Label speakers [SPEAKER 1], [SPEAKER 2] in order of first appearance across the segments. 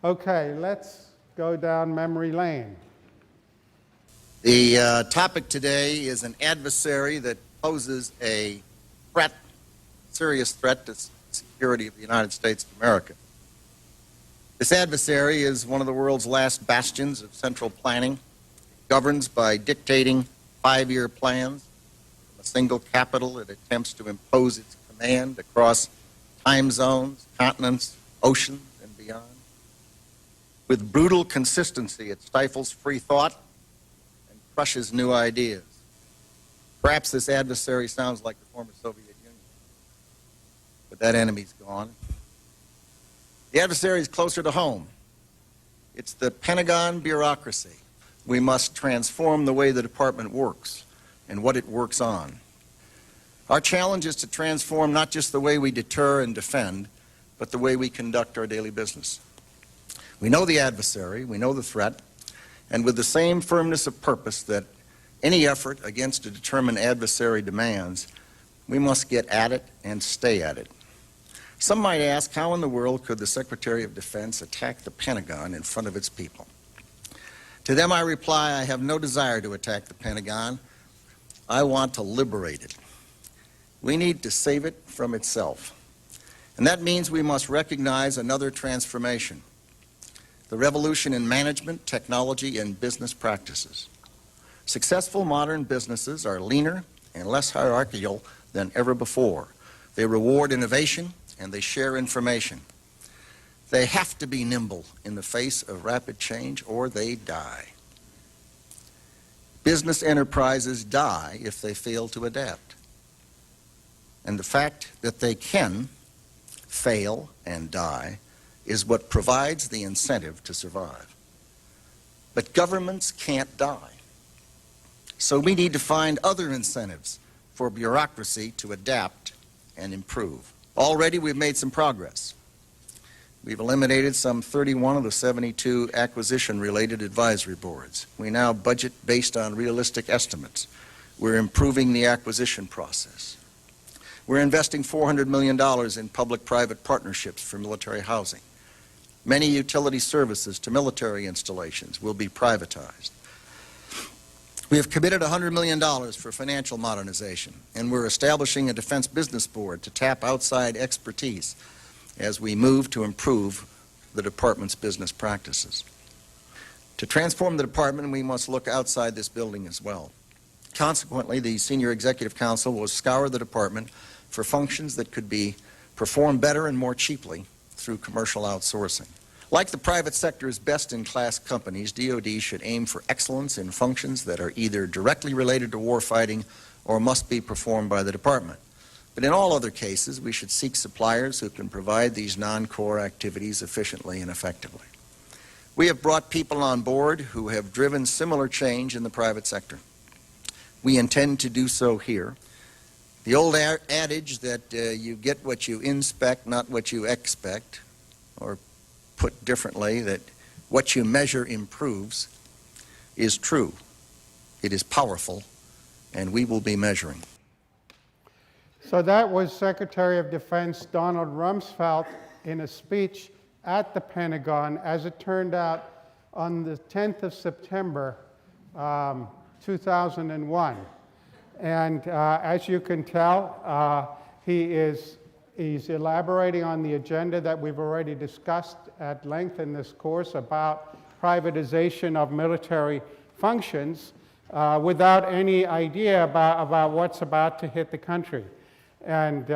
[SPEAKER 1] Okay, let's go down memory lane.
[SPEAKER 2] The topic today is an adversary that poses a threat, serious threat to the security of the United States of America. This adversary is one of the world's last bastions of central planning. It governs by dictating 5-year plans from a single capital. It attempts to impose its command across time zones, continents, oceans, and beyond. With brutal consistency, it stifles free thought and crushes new ideas. Perhaps this adversary sounds like the former Soviet Union, but that enemy's gone. The adversary is closer to home. It's the Pentagon bureaucracy. We must transform the way the department works and what it works on. Our challenge is to transform not just the way we deter and defend, but the way we conduct our daily business. We know the adversary, we know the threat, and with the same firmness of purpose that any effort against a determined adversary demands, we must get at it and stay at it. Some might ask, how in the world could the Secretary of Defense attack the Pentagon in front of its people? To them I reply, I have no desire to attack the Pentagon. I want to liberate it. We need to save it from itself. And that means we must recognize another transformation, the revolution in management, technology, and business practices. Successful modern businesses are leaner and less hierarchical than ever before. They reward innovation and they share information. They have to be nimble in the face of rapid change or they die. Business enterprises die if they fail to adapt. And the fact that they can fail and die is what provides the incentive to survive. But governments can't die. So we need to find other incentives for bureaucracy to adapt and improve. Already we've made some progress. We've eliminated some 31 of the 72 acquisition-related advisory boards. We now budget based on realistic estimates. We're improving the acquisition process. We're investing $400 million in public-private partnerships for military housing. Many utility services to military installations will be privatized. We have committed $100 million for financial modernization, and we're establishing a defense business board to tap outside expertise as we move to improve the department's business practices. To transform the department, we must look outside this building as well. Consequently, the Senior Executive Council will scour the department for functions that could be performed better and more cheaply through commercial outsourcing. Like the private sector's best-in-class companies, DoD should aim for excellence in functions that are either directly related to warfighting or must be performed by the department. But in all other cases, we should seek suppliers who can provide these non-core activities efficiently and effectively. We have brought people on board who have driven similar change in the private sector. We intend to do so here. The old adage that you get what you inspect, not what you expect, or put differently, that what you measure improves, is true. It is powerful, and we will be measuring.
[SPEAKER 1] So that was Secretary of Defense Donald Rumsfeld in a speech at the Pentagon, as it turned out, on the 10th of September, 2001. And as you can tell, he's elaborating on the agenda that we've already discussed at length in this course about privatization of military functions without any idea about what's about to hit the country. And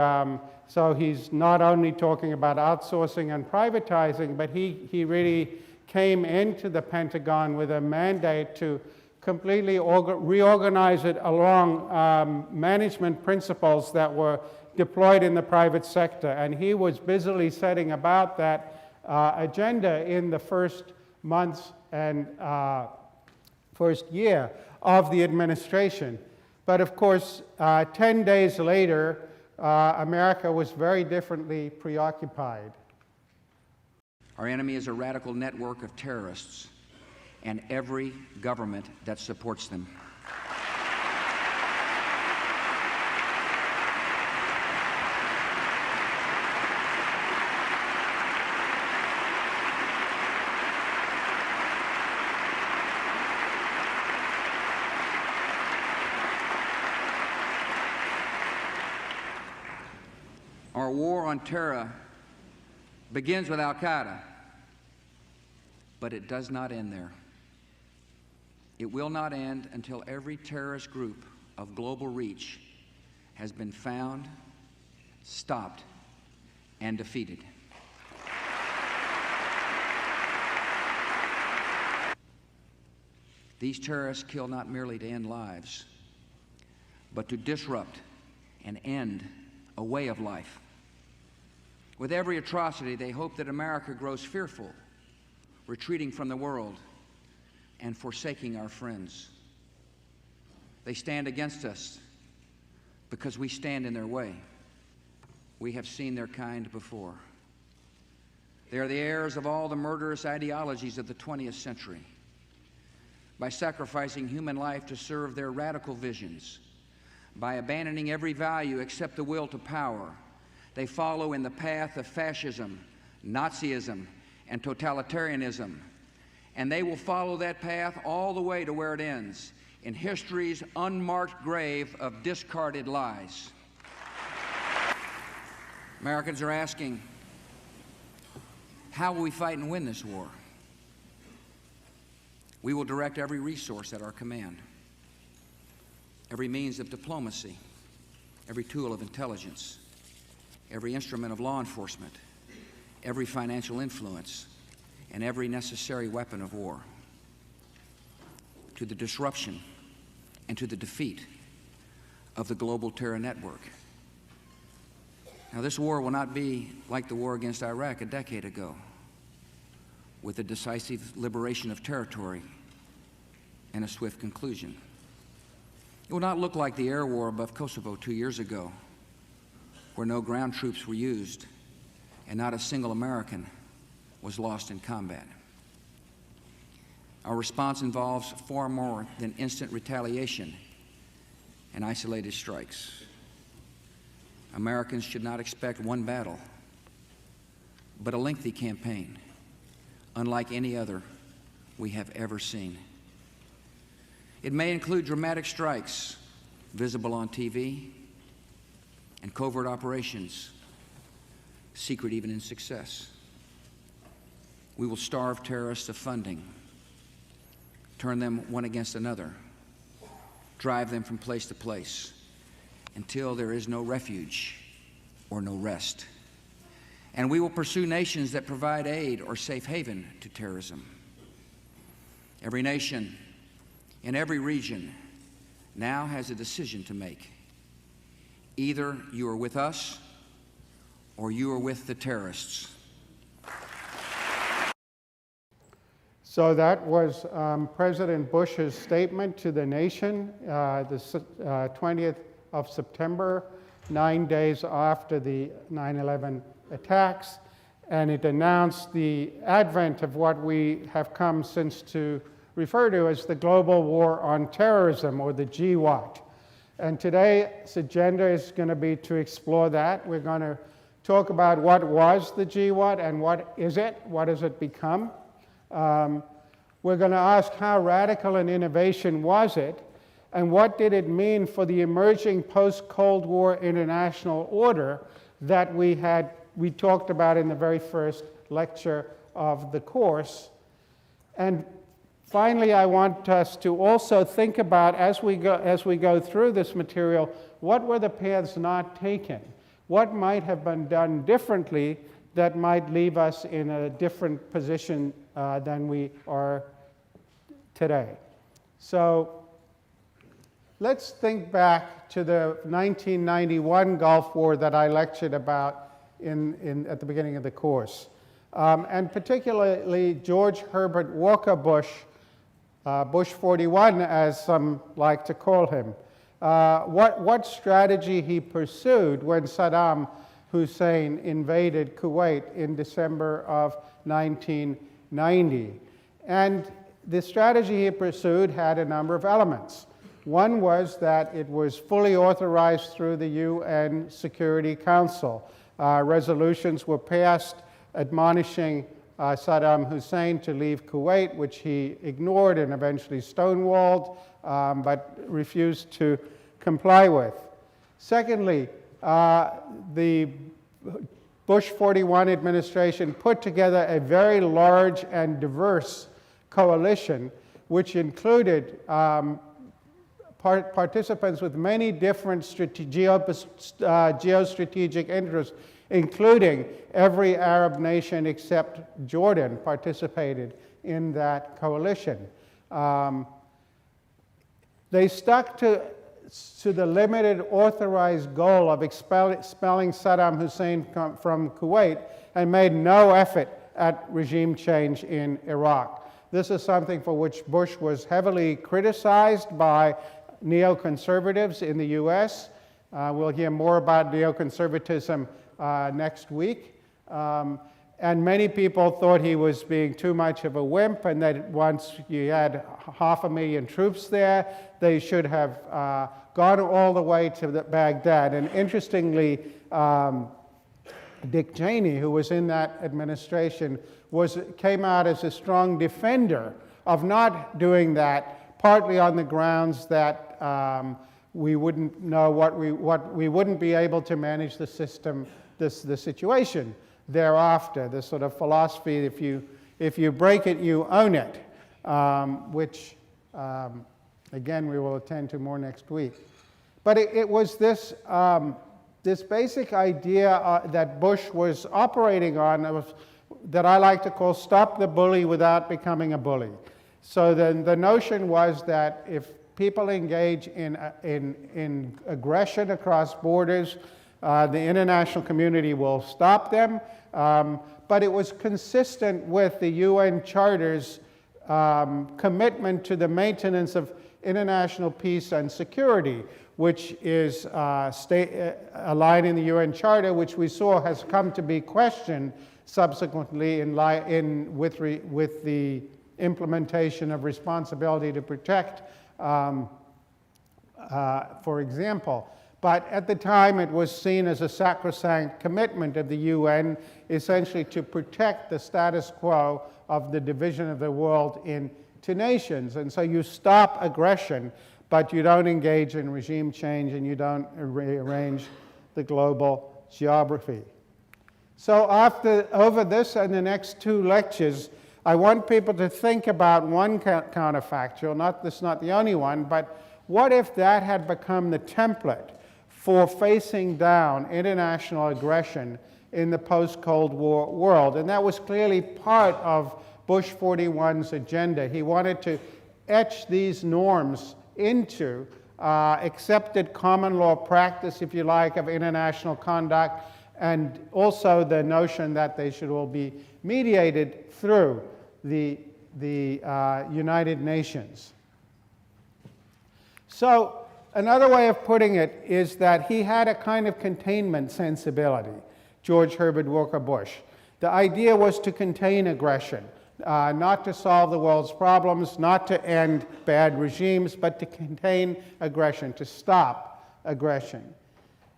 [SPEAKER 1] so he's not only talking about outsourcing and privatizing, but he really came into the Pentagon with a mandate to completely reorganize it along management principles that were deployed in the private sector. And he was busily setting about that agenda in the first months and first year of the administration. But of course, 10 days later, America was very differently preoccupied.
[SPEAKER 3] Our enemy is a radical network of terrorists and every government that supports them. Our war on terror begins with Al-Qaeda, but it does not end there. It will not end until every terrorist group of global reach has been found, stopped, and defeated. These terrorists kill not merely to end lives, but to disrupt and end a way of life. With every atrocity, they hope that America grows fearful, retreating from the world and forsaking our friends. They stand against us because we stand in their way. We have seen their kind before. They are the heirs of all the murderous ideologies of the 20th century. By sacrificing human life to serve their radical visions, by abandoning every value except the will to power, they follow in the path of fascism, Nazism, and totalitarianism. And they will follow that path all the way to where it ends, in history's unmarked grave of discarded lies. Americans are asking, how will we fight and win this war? We will direct every resource at our command, every means of diplomacy, every tool of intelligence, every instrument of law enforcement, every financial influence, and every necessary weapon of war to the disruption and to the defeat of the global terror network. Now, this war will not be like the war against Iraq a decade ago, with a decisive liberation of territory and a swift conclusion. It will not look like the air war above Kosovo 2 years ago, where no ground troops were used and not a single American was lost in combat. Our response involves far more than instant retaliation and isolated strikes. Americans should not expect one battle, but a lengthy campaign, unlike any other we have ever seen. It may include dramatic strikes visible on TV and covert operations, secret even in success. We will starve terrorists of funding, turn them one against another, drive them from place to place until there is no refuge or no rest. And we will pursue nations that provide aid or safe haven to terrorism. Every nation in every region now has a decision to make. Either you are with us or you are with the terrorists.
[SPEAKER 1] So that was President Bush's statement to the nation, the 20th of September, 9 days after the 9/11 attacks, and it announced the advent of what we have come since to refer to as the Global War on Terrorism, or the GWAT. And today's agenda is going to be to explore that. We're going to talk about what was the GWAT and what is it, what has it become. We're going to ask how radical an innovation was it, and what did it mean for the emerging post-Cold War international order that we talked about in the very first lecture of the course. And finally, I want us to also think about, as we go through this material, what were the paths not taken? What might have been done differently that might leave us in a different position than we are today? So let's think back to the 1991 Gulf War that I lectured about at the beginning of the course, and particularly George Herbert Walker Bush, Bush 41, as some like to call him. What strategy he pursued when Saddam Hussein invaded Kuwait in December of 1990. And the strategy he pursued had a number of elements. One was that it was fully authorized through the UN Security Council. Resolutions were passed admonishing Saddam Hussein to leave Kuwait, which he ignored and eventually stonewalled, but refused to comply with. Secondly, the Bush 41 administration put together a very large and diverse coalition, which included participants with many different geostrategic interests, including every Arab nation except Jordan participated in that coalition. They stuck to the limited authorized goal of expelling Saddam Hussein from Kuwait and made no effort at regime change in Iraq. This is something for which Bush was heavily criticized by neoconservatives in the US. We'll hear more about neoconservatism next week. And many people thought he was being too much of a wimp, and that once you had 500,000 troops there, they should have gone all the way to Baghdad. And interestingly, Dick Cheney, who was in that administration, came out as a strong defender of not doing that, partly on the grounds that we wouldn't know we wouldn't be able to manage the system, the situation thereafter. This sort of philosophy, if you break it, you own it, which again we will attend to more next week. But it was this this basic idea that Bush was operating on that I like to call "stop the bully without becoming a bully." So the notion was that if people engage in aggression across borders, the international community will stop them, but it was consistent with the UN Charter's commitment to the maintenance of international peace and security, which is a line in the UN Charter which we saw has come to be questioned subsequently with the implementation of responsibility to protect, for example. But at the time, it was seen as a sacrosanct commitment of the UN, essentially to protect the status quo of the division of the world into nations. And so you stop aggression, but you don't engage in regime change, and you don't rearrange the global geography. So over this and the next two lectures, I want people to think about one counterfactual. This is not the only one, but what if that had become the template for facing down international aggression in the post-Cold War world? And that was clearly part of Bush 41's agenda. He wanted to etch these norms into accepted common law practice, if you like, of international conduct, and also the notion that they should all be mediated through the United Nations. So another way of putting it is that he had a kind of containment sensibility, George Herbert Walker Bush. The idea was to contain aggression, not to solve the world's problems, not to end bad regimes, but to contain aggression, to stop aggression.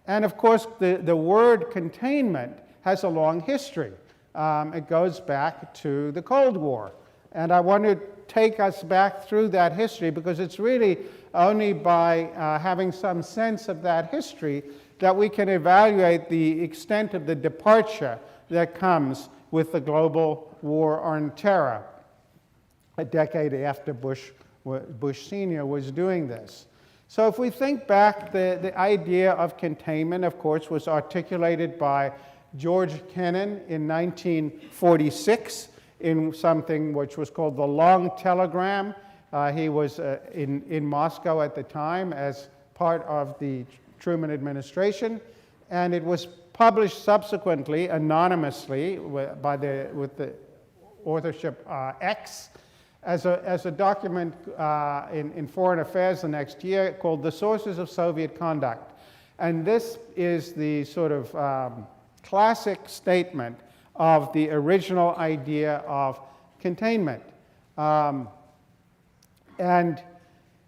[SPEAKER 1] And of course, the word containment has a long history. It goes back to the Cold War. And I want to take us back through that history, because it's really only by having some sense of that history that we can evaluate the extent of the departure that comes with the global war on terror, a decade after Bush Sr. was doing this. So if we think back, the idea of containment, of course, was articulated by George Kennan in 1946 in something which was called the Long Telegram. He was in Moscow at the time as part of the Truman administration, and it was published subsequently anonymously with the authorship X as a document in Foreign Affairs the next year called The Sources of Soviet Conduct. And this is the sort of classic statement of the original idea of containment. And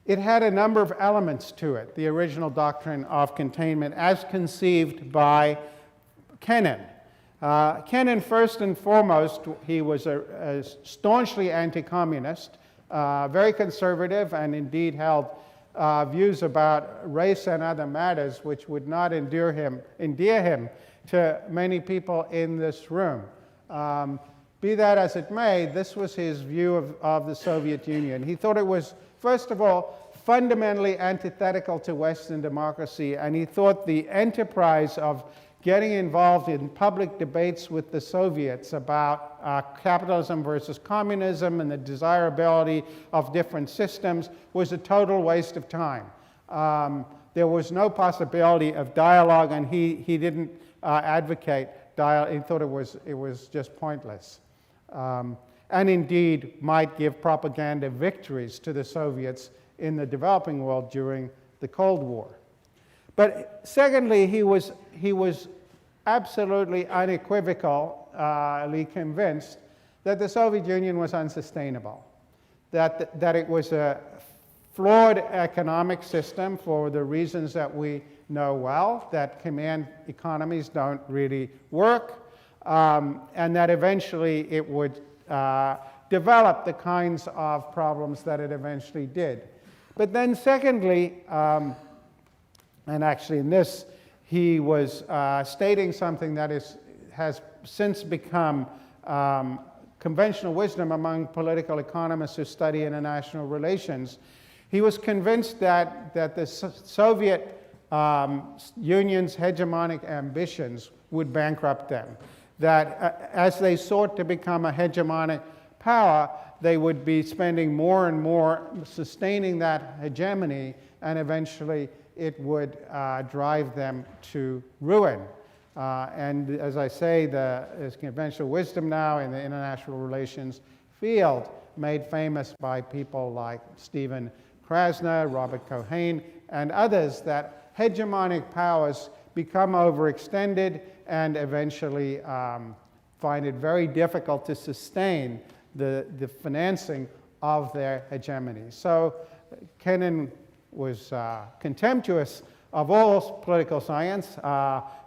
[SPEAKER 1] it had a number of elements to it, the original doctrine of containment as conceived by Kennan. Kennan, first and foremost, he was a staunchly anti-communist, very conservative, and indeed held views about race and other matters which would not endear him to many people in this room. Be that as it may, this was his view of the Soviet Union. He thought it was, first of all, fundamentally antithetical to Western democracy, and he thought the enterprise of getting involved in public debates with the Soviets about capitalism versus communism and the desirability of different systems was a total waste of time. There was no possibility of dialogue, and he didn't advocate dialogue. He thought it was just pointless. And indeed might give propaganda victories to the Soviets in the developing world during the Cold War. But secondly, he was absolutely unequivocally convinced that the Soviet Union was unsustainable, that it was a flawed economic system for the reasons that we know well, that command economies don't really work, and that eventually it would develop the kinds of problems that it eventually did. But then secondly, and actually in this, he was stating something that has since become conventional wisdom among political economists who study international relations. He was convinced that the Soviet Union's hegemonic ambitions would bankrupt them, that as they sought to become a hegemonic power, they would be spending more and more sustaining that hegemony, and eventually it would drive them to ruin. And as I say, there's conventional wisdom now in the international relations field, made famous by people like Stephen Krasner, Robert Cohen, and others, that hegemonic powers become overextended and eventually find it very difficult to sustain the financing of their hegemony. So Kennan was contemptuous of all political science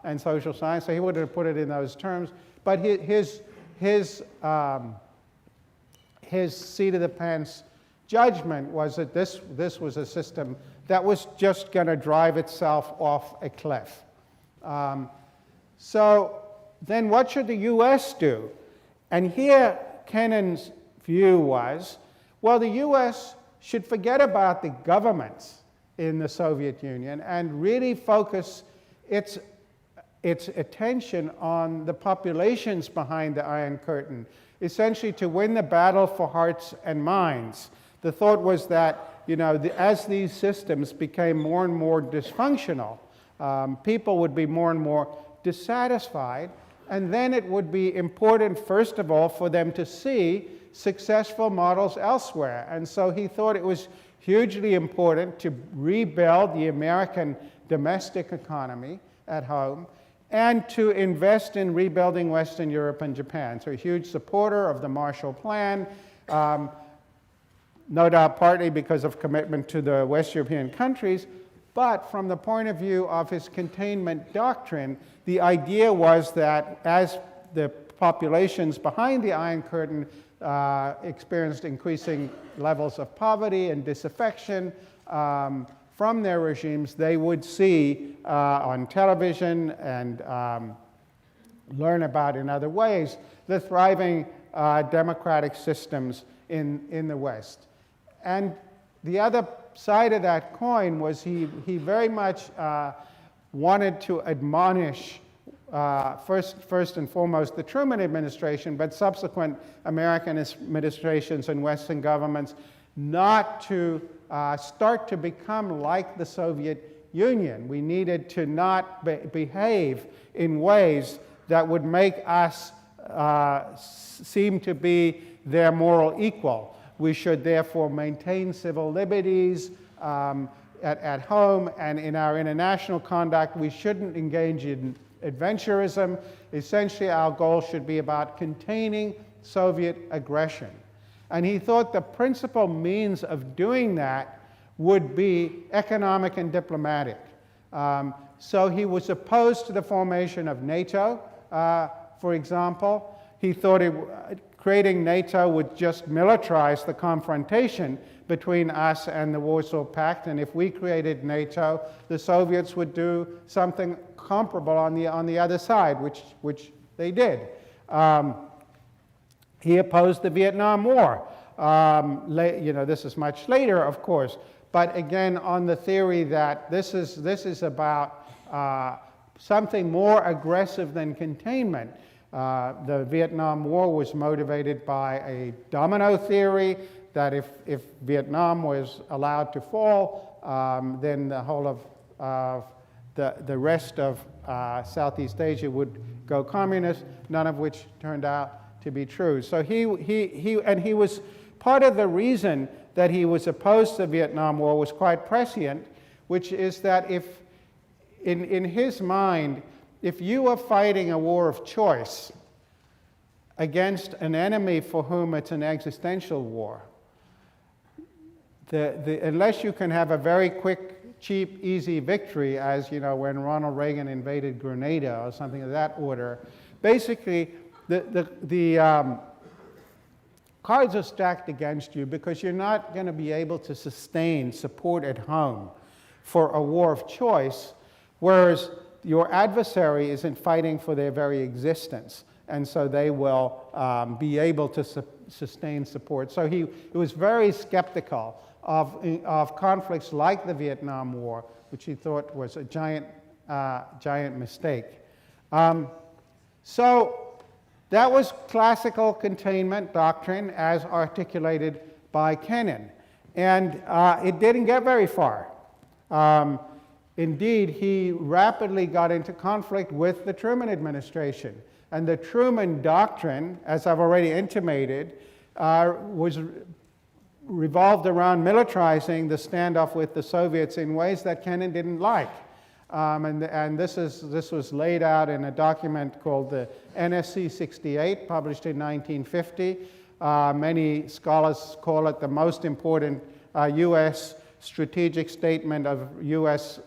[SPEAKER 1] and social science, so he wouldn't have put it in those terms. But his seat of the pants judgment was that this was a system that was just going to drive itself off a cliff. So then what should the US do? And here Kennan's view was, well, the US should forget about the governments in the Soviet Union and really focus its attention on the populations behind the Iron Curtain, essentially to win the battle for hearts and minds. The thought was that, as these systems became more and more dysfunctional, people would be more and more dissatisfied, and then it would be important, first of all, for them to see successful models elsewhere. And so he thought it was hugely important to rebuild the American domestic economy at home and to invest in rebuilding Western Europe and Japan. So a huge supporter of the Marshall Plan, no doubt partly because of commitment to the West European countries, but from the point of view of his containment doctrine, the idea was that as the populations behind the Iron Curtain experienced increasing levels of poverty and disaffection from their regimes, they would see on television and learn about in other ways the thriving democratic systems in the West. And the other side of that coin was he very much wanted to admonish first and foremost the Truman administration, but subsequent American administrations and Western governments not to start to become like the Soviet Union. We needed to not behave in ways that would make us seem to be their moral equal. We should therefore maintain civil liberties at home, and in our international conduct, we shouldn't engage in adventurism. Essentially, our goal should be about containing Soviet aggression. And he thought the principal means of doing that would be economic and diplomatic. So he was opposed to the formation of NATO, for example. He thought creating NATO would just militarize the confrontation between us and the Warsaw Pact, and if we created NATO, the Soviets would do something comparable on the other side, which they did. He opposed the Vietnam War. This is much later, of course, but again, on the theory that this is about something more aggressive than containment. The Vietnam War was motivated by a domino theory that if Vietnam was allowed to fall, then the whole of the rest of Southeast Asia would go communist, none of which turned out to be true. So he was part of the reason that he was opposed to the Vietnam War was quite prescient, which is that if, in his mind, if you are fighting a war of choice against an enemy for whom it's an existential war, unless you can have a very quick, cheap, easy victory, as when Ronald Reagan invaded Grenada or something of that order, basically the cards are stacked against you because you're not going to be able to sustain support at home for a war of choice, whereas your adversary isn't fighting for their very existence, and so they will be able to sustain support. So he was very skeptical of conflicts like the Vietnam War, which he thought was a giant mistake. So that was classical containment doctrine as articulated by Kennan. And it didn't get very far. Indeed, he rapidly got into conflict with the Truman administration. And the Truman doctrine, as I've already intimated, was revolved around militarizing the standoff with the Soviets in ways that Kennan didn't like. And this was laid out in a document called the NSC 68, published in 1950. Many scholars call it the most important U.S. strategic statement of U.S.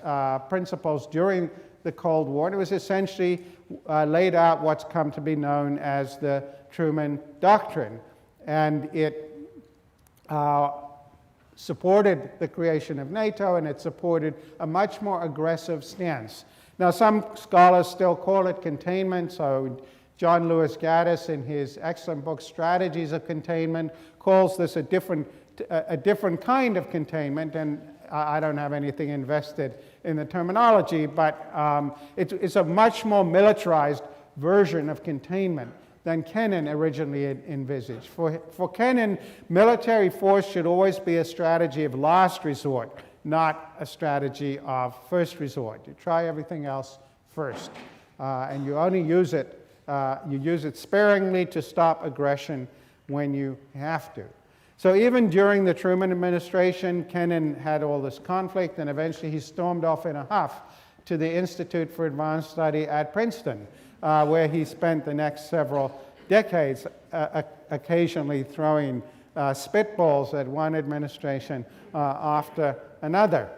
[SPEAKER 1] principles during the Cold War. And it was essentially laid out what's come to be known as the Truman Doctrine. And it supported the creation of NATO, and it supported a much more aggressive stance. Now, some scholars still call it containment, so John Lewis Gaddis, in his excellent book, Strategies of Containment, calls this a different kind of containment, and I don't have anything invested in the terminology, but it's a much more militarized version of containment than Kennan originally envisaged. For Kennan, military force should always be a strategy of last resort, not a strategy of first resort. You try everything else first, and you only use it sparingly to stop aggression when you have to. So even during the Truman administration, Kennan had all this conflict, and eventually he stormed off in a huff to the Institute for Advanced Study at Princeton, where he spent the next several decades occasionally throwing spitballs at one administration after another.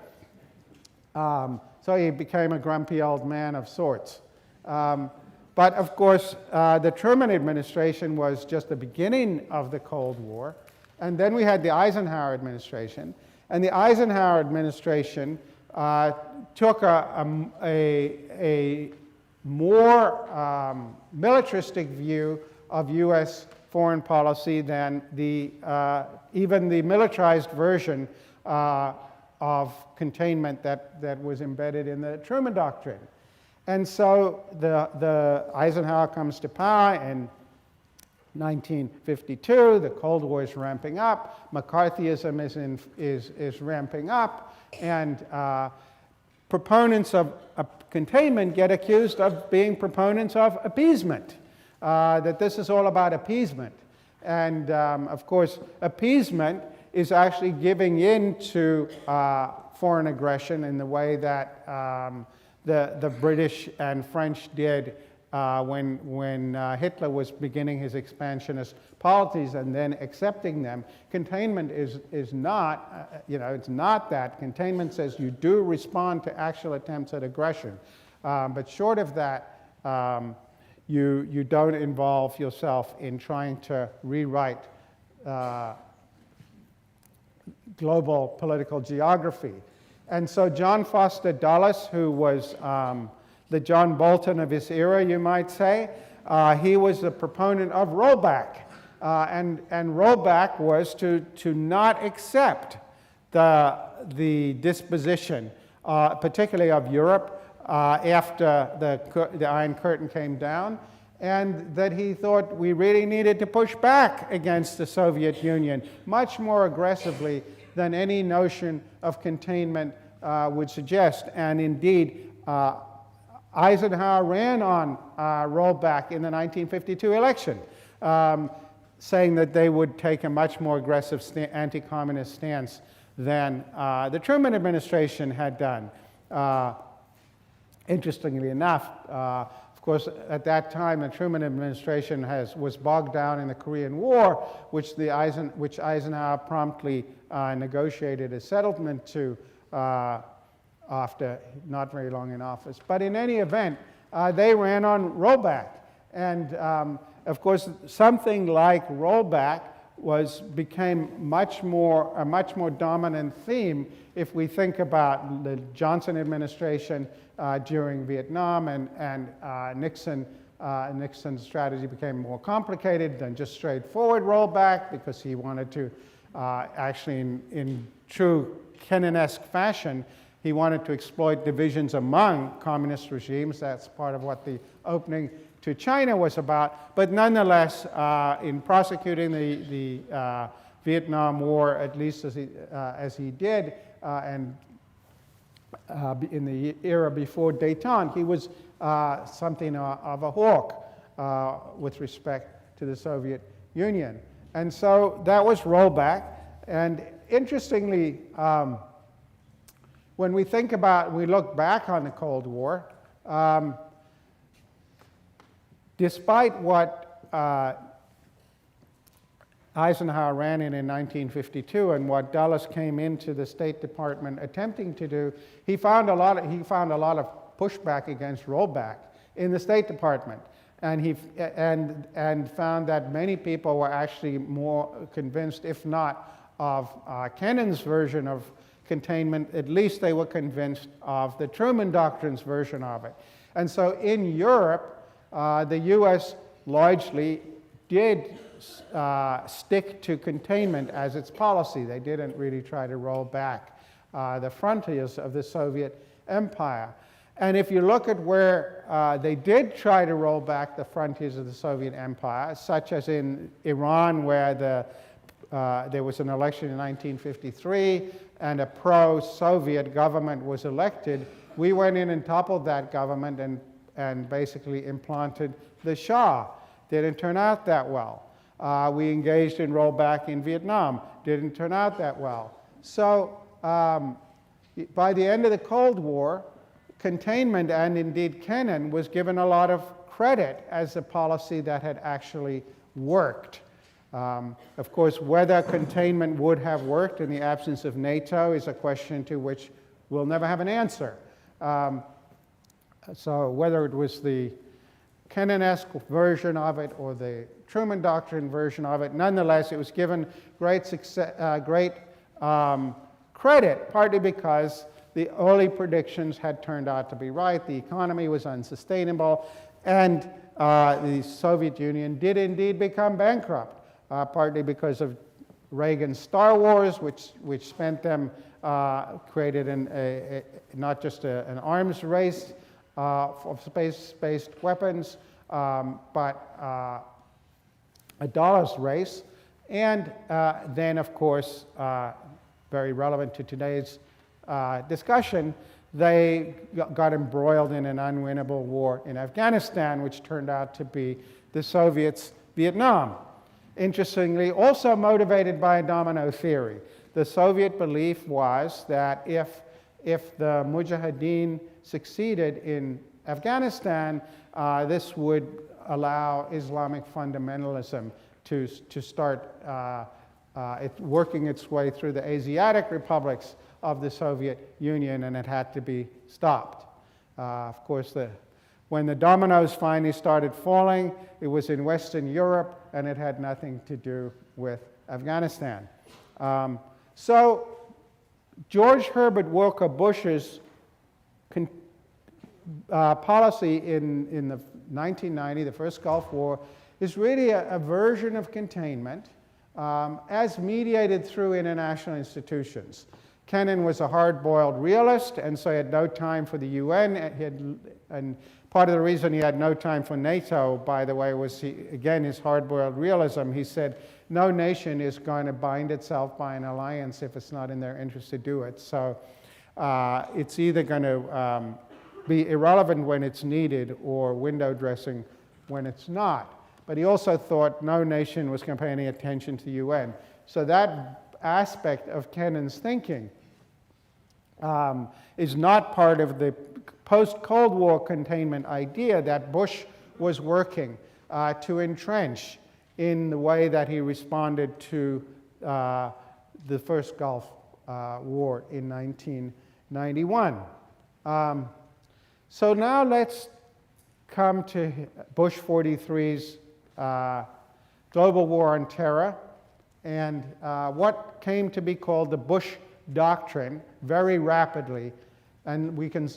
[SPEAKER 1] So he became a grumpy old man of sorts. But of course, the Truman administration was just the beginning of the Cold War. And then we had the Eisenhower administration. And the Eisenhower administration took a more militaristic view of U.S. foreign policy than even the militarized version of containment that was embedded in the Truman Doctrine. And so the Eisenhower comes to power in 1952. The Cold War is ramping up. McCarthyism is ramping up. And proponents of containment get accused of being proponents of appeasement, that this is all about appeasement. And of course, appeasement is actually giving in to foreign aggression in the way that the British and French did when Hitler was beginning his expansionist policies and then accepting them. Containment is not, it's not that. Containment says you do respond to actual attempts at aggression. But short of that, you don't involve yourself in trying to rewrite global political geography. And so John Foster Dulles, who was the John Bolton of his era, you might say, he was a proponent of rollback. And rollback was to not accept the disposition, particularly of Europe, after the Iron Curtain came down, and that he thought we really needed to push back against the Soviet Union much more aggressively than any notion of containment would suggest. And indeed, Eisenhower ran on rollback in the 1952 election, saying that they would take a much more aggressive anti-communist stance than the Truman administration had done. Interestingly enough, of course, at that time, the Truman administration was bogged down in the Korean War, which Eisenhower promptly negotiated a settlement to after not very long in office. But in any event, they ran on rollback. And of course, something like rollback became a much more dominant theme if we think about the Johnson administration during Vietnam, and Nixon's strategy became more complicated than just straightforward rollback, because he wanted to actually, in true Kennan-esque fashion, he wanted to exploit divisions among communist regimes. That's part of what the opening to China was about. But nonetheless, in prosecuting the Vietnam War, at least as he did, and in the era before Détente, he was something of a hawk with respect to the Soviet Union. And so that was rollback. And interestingly, when we look back on the Cold War, despite what Eisenhower ran in 1952 and what Dulles came into the State Department attempting to do, he found a lot of pushback against rollback in the State Department, and found that many people were actually more convinced, if not of Kennan's version of containment, at least they were convinced of the Truman Doctrine's version of it. And so in Europe, the U.S. largely did stick to containment as its policy. They didn't really try to roll back the frontiers of the Soviet Empire. And if you look at where they did try to roll back the frontiers of the Soviet Empire, such as in Iran, where there was an election in 1953 and a pro-Soviet government was elected, we went in and toppled that government and basically implanted the Shah. Didn't turn out that well. We engaged in rollback in Vietnam. Didn't turn out that well. So by the end of the Cold War, containment, and indeed Kennan, was given a lot of credit as a policy that had actually worked. Of course, whether containment would have worked in the absence of NATO is a question to which we'll never have an answer. So whether it was the Kennan-esque version of it or the Truman Doctrine version of it, nonetheless, it was given great credit, partly because the early predictions had turned out to be right. The economy was unsustainable, and the Soviet Union did indeed become bankrupt, partly because of Reagan's Star Wars, which spent them, created not just an arms race of space-based weapons, but a dollars race. And then, of course, very relevant to today's discussion, they got embroiled in an unwinnable war in Afghanistan, which turned out to be the Soviets' Vietnam. Interestingly, also motivated by a domino theory. The Soviet belief was that if the Mujahideen succeeded in Afghanistan, this would allow Islamic fundamentalism to start working its way through the Asiatic republics of the Soviet Union, and it had to be stopped. Of course, the When the dominoes finally started falling, it was in Western Europe, and it had nothing to do with Afghanistan. So George Herbert Walker Bush's policy in the 1990, the first Gulf War, is really a version of containment as mediated through international institutions. Kennan was a hard-boiled realist, and so he had no time for the UN. And part of the reason he had no time for NATO, by the way, was, again, his hard-boiled realism. He said, no nation is going to bind itself by an alliance if it's not in their interest to do it. So it's either going to be irrelevant when it's needed or window dressing when it's not. But he also thought no nation was going to pay any attention to the UN. So that aspect of Kennan's thinking is not part of the post-Cold War containment idea that Bush was working to entrench in the way that he responded to the first Gulf War in 1991. So now let's come to Bush 43's global war on terror and what came to be called the Bush Doctrine very rapidly. And we can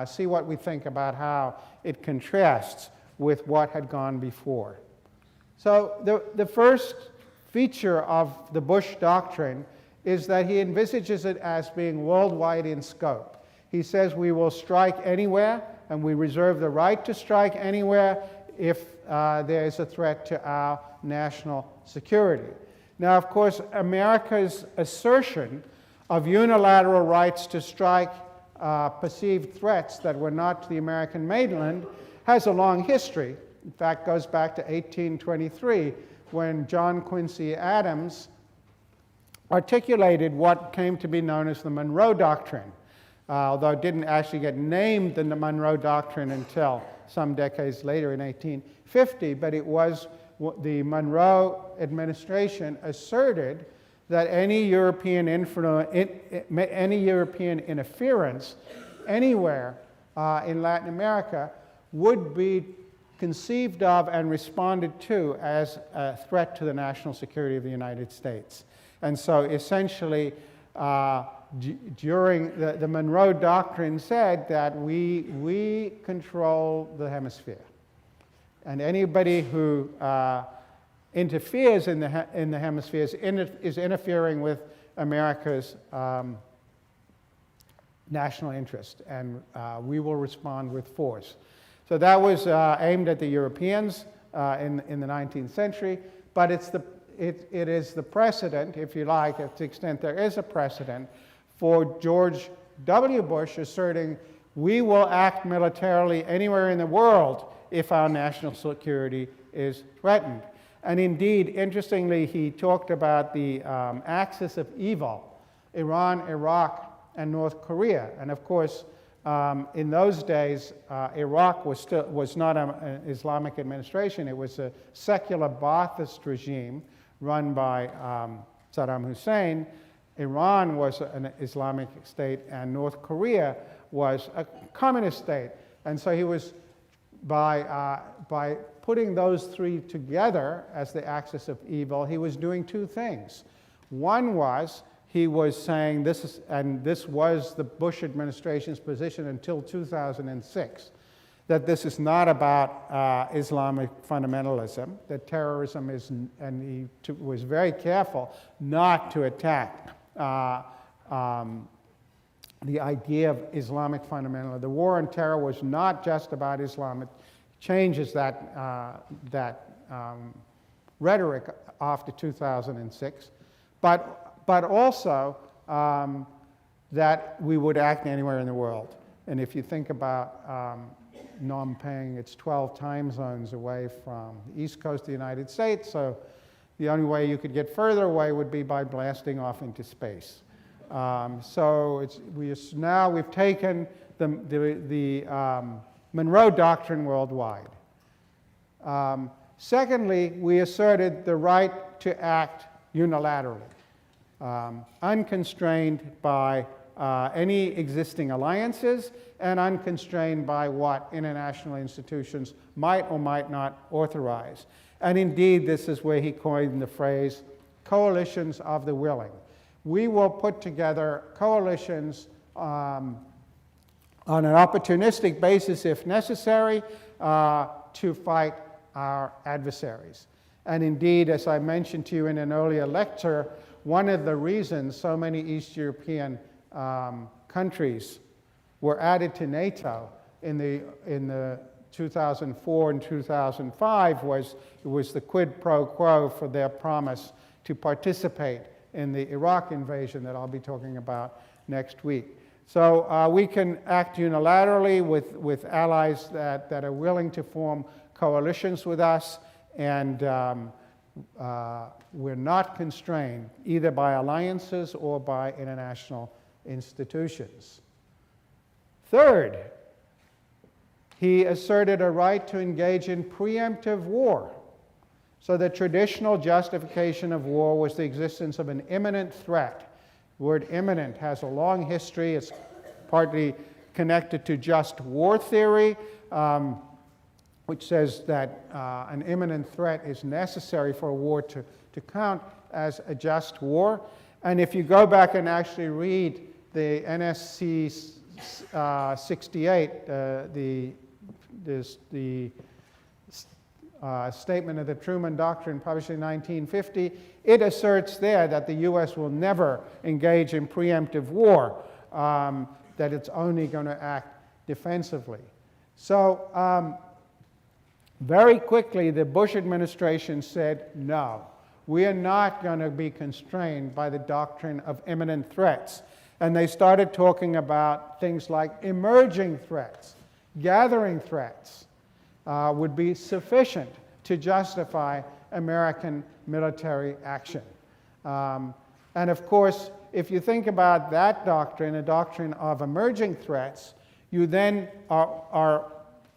[SPEAKER 1] see what we think about how it contrasts with what had gone before. So the first feature of the Bush Doctrine is that he envisages it as being worldwide in scope. He says we will strike anywhere, and we reserve the right to strike anywhere if there is a threat to our national security. Now, of course, America's assertion of unilateral rights to strike perceived threats that were not to the American mainland has a long history. In fact, goes back to 1823 when John Quincy Adams articulated what came to be known as the Monroe Doctrine, although it didn't actually get named the Monroe Doctrine until some decades later in 1850, but it was the Monroe administration asserted that any European interference anywhere in Latin America would be conceived of and responded to as a threat to the national security of the United States. And so essentially, during the Monroe Doctrine said that we control the hemisphere. And anybody who interferes in the hemisphere is interfering with America's national interest, and we will respond with force. So that was aimed at the Europeans in the 19th century, but it is the precedent, if you like, to the extent there is a precedent, for George W. Bush asserting we will act militarily anywhere in the world if our national security is threatened. And indeed, interestingly, he talked about the axis of evil, Iran, Iraq, and North Korea. And of course, in those days, Iraq was not an Islamic administration. It was a secular Ba'athist regime run by Saddam Hussein. Iran was an Islamic state, and North Korea was a communist state. And so he was, by putting those three together as the axis of evil, he was doing two things. One was, he was saying this was the Bush administration's position until 2006, that this is not about Islamic fundamentalism, that terrorism is, and he was very careful not to attack the idea of Islamic fundamentalism. The war on terror was not just about Islam. It changes that rhetoric after 2006, but also that we would act anywhere in the world. And if you think about Phnom Penh, it's 12 time zones away from the east coast of the United States, so the only way you could get further away would be by blasting off into space. So we've taken the Monroe Doctrine worldwide. Secondly, we asserted the right to act unilaterally, unconstrained by any existing alliances and unconstrained by what international institutions might or might not authorize. And indeed, this is where he coined the phrase, coalitions of the willing. We will put together coalitions on an opportunistic basis, if necessary, to fight our adversaries. And indeed, as I mentioned to you in an earlier lecture, one of the reasons so many East European countries were added to NATO in the 2004 and 2005 was the quid pro quo for their promise to participate in the Iraq invasion that I'll be talking about next week. So we can act unilaterally with allies that are willing to form coalitions with us, and we're not constrained either by alliances or by international institutions. Third, he asserted a right to engage in preemptive war. So the traditional justification of war was the existence of an imminent threat. The word imminent has a long history. It's partly connected to just war theory, which says that an imminent threat is necessary for a war to count as a just war. And if you go back and actually read the NSC 68, the statement of the Truman Doctrine published in 1950, it asserts there that the U.S. will never engage in preemptive war, that it's only going to act defensively. So very quickly, the Bush administration said, no, we are not going to be constrained by the doctrine of imminent threats. And they started talking about things like emerging threats, gathering threats would be sufficient to justify American military action. And of course, if you think about that doctrine, a doctrine of emerging threats, you then are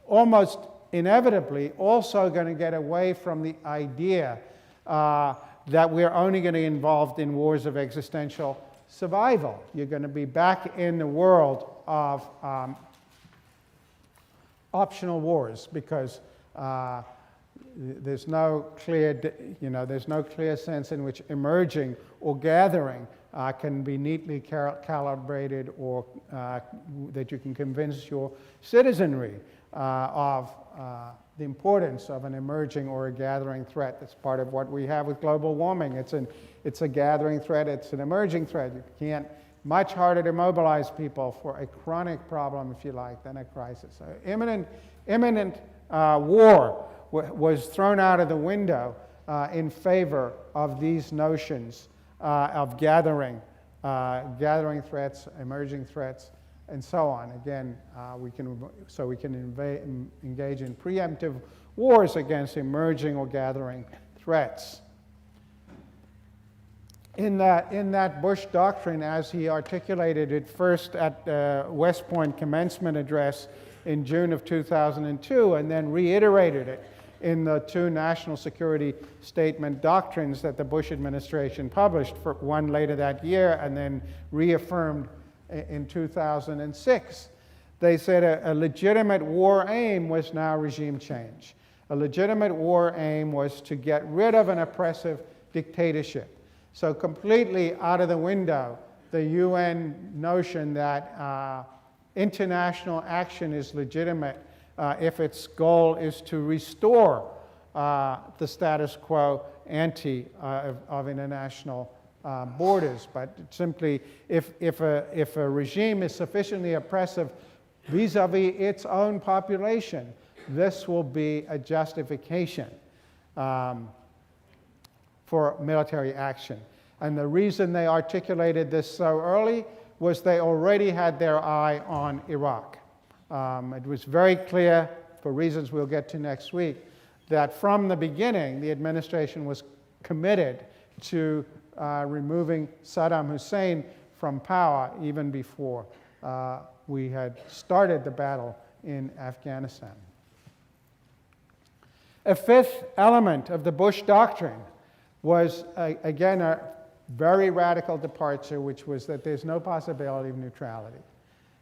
[SPEAKER 1] almost inevitably also going to get away from the idea that we're only going to be involved in wars of existential survival. You're going to be back in the world of optional wars, because there's no clear sense in which emerging or gathering can be neatly calibrated, or that you can convince your citizenry of the importance of an emerging or a gathering threat. That's part of what we have with global warming. It's a gathering threat, it's an emerging threat. You can't, much harder to mobilize people for a chronic problem, if you like, than a crisis. So imminent war was thrown out of the window in favor of these notions of gathering threats, emerging threats, and so on. Again, we can engage in preemptive wars against emerging or gathering threats. In that Bush doctrine, as he articulated it first at West Point commencement address in June of 2002, and then reiterated it in the two national security statement doctrines that the Bush administration published, one later that year and then reaffirmed in 2006. They said a legitimate war aim was now regime change. A legitimate war aim was to get rid of an oppressive dictatorship. So completely out of the window, the UN notion that international action is legitimate if its goal is to restore the status quo ante of international borders. But simply, if a regime is sufficiently oppressive vis-a-vis its own population, this will be a justification for military action. And the reason they articulated this so early was they already had their eye on Iraq. It was very clear, for reasons we'll get to next week, that from the beginning, the administration was committed to removing Saddam Hussein from power even before we had started the battle in Afghanistan. A fifth element of the Bush doctrine was, again, very radical departure, which was that there's no possibility of neutrality.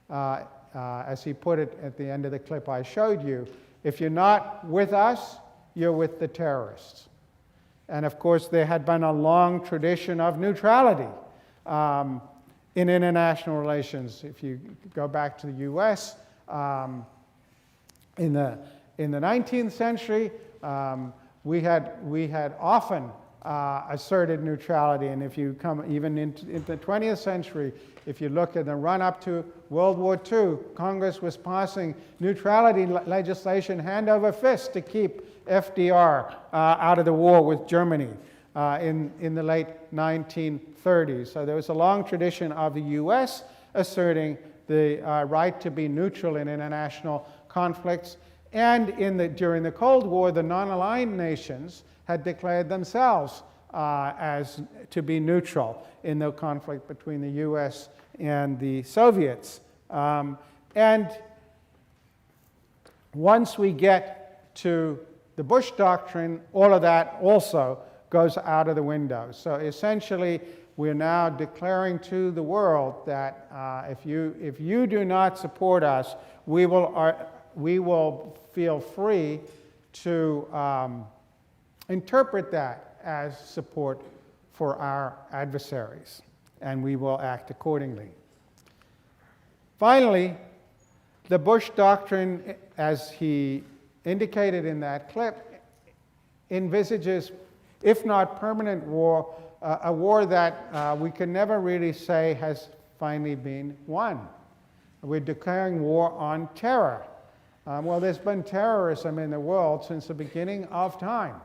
[SPEAKER 1] As he put it at the end of the clip I showed you, if you're not with us, you're with the terrorists. And of course, there had been a long tradition of neutrality in international relations. If you go back to the US, in the 19th century, we had often asserted neutrality, and if you come even into the 20th century, if you look at the run-up to World War II, Congress was passing neutrality legislation hand over fist to keep FDR out of the war with Germany in the late 1930s. So there was a long tradition of the US asserting the right to be neutral in international conflicts, and during the Cold War, the non-aligned nations had declared themselves as to be neutral in the conflict between the US and the Soviets. And once we get to the Bush Doctrine, all of that also goes out of the window. So essentially, we're now declaring to the world that if you do not support us, we will feel free to interpret that as support for our adversaries, and we will act accordingly. Finally, the Bush Doctrine, as he indicated in that clip, envisages, if not permanent war, a war that we can never really say has finally been won. We're declaring war on terror. Well, there's been terrorism in the world since the beginning of time.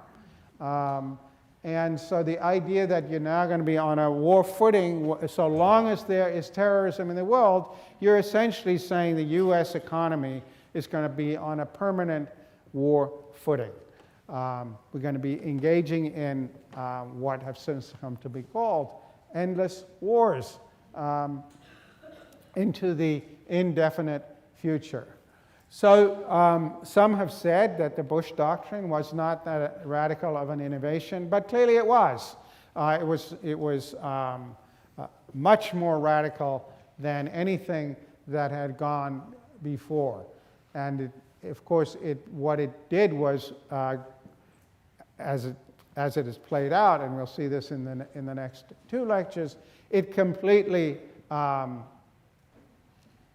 [SPEAKER 1] And so the idea that you're now going to be on a war footing, so long as there is terrorism in the world, you're essentially saying the US economy is going to be on a permanent war footing. We're going to be engaging in what have since come to be called endless wars into the indefinite future. So some have said that the Bush Doctrine was not that radical of an innovation, but clearly it was. It was much more radical than anything that had gone before. And of course, what it did was, as it has played out, and we'll see this in the next two lectures, it completely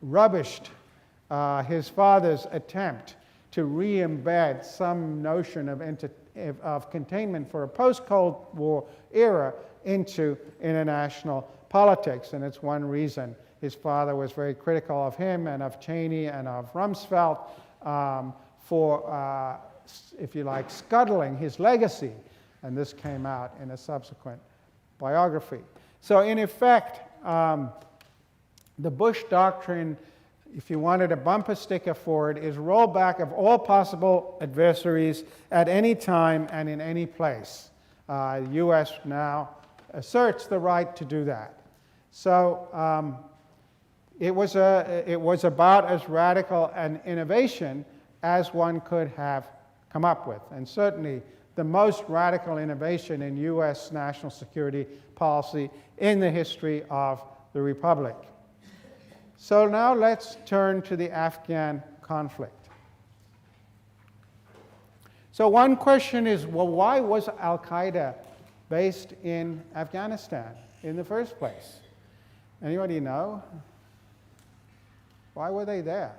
[SPEAKER 1] rubbished his father's attempt to re-embed some notion of containment for a post-Cold War era into international politics. And it's one reason his father was very critical of him and of Cheney and of Rumsfeld for, if you like, scuttling his legacy. And this came out in a subsequent biography. So in effect, the Bush Doctrine, if you wanted a bumper sticker for it, is rollback of all possible adversaries at any time and in any place. The U.S. now asserts the right to do that. So it was about as radical an innovation as one could have come up with. And certainly the most radical innovation in U.S. national security policy in the history of the Republic. So now let's turn to the Afghan conflict. So one question is, well, why was Al-Qaeda based in Afghanistan in the first place? Anybody know? Why were they there?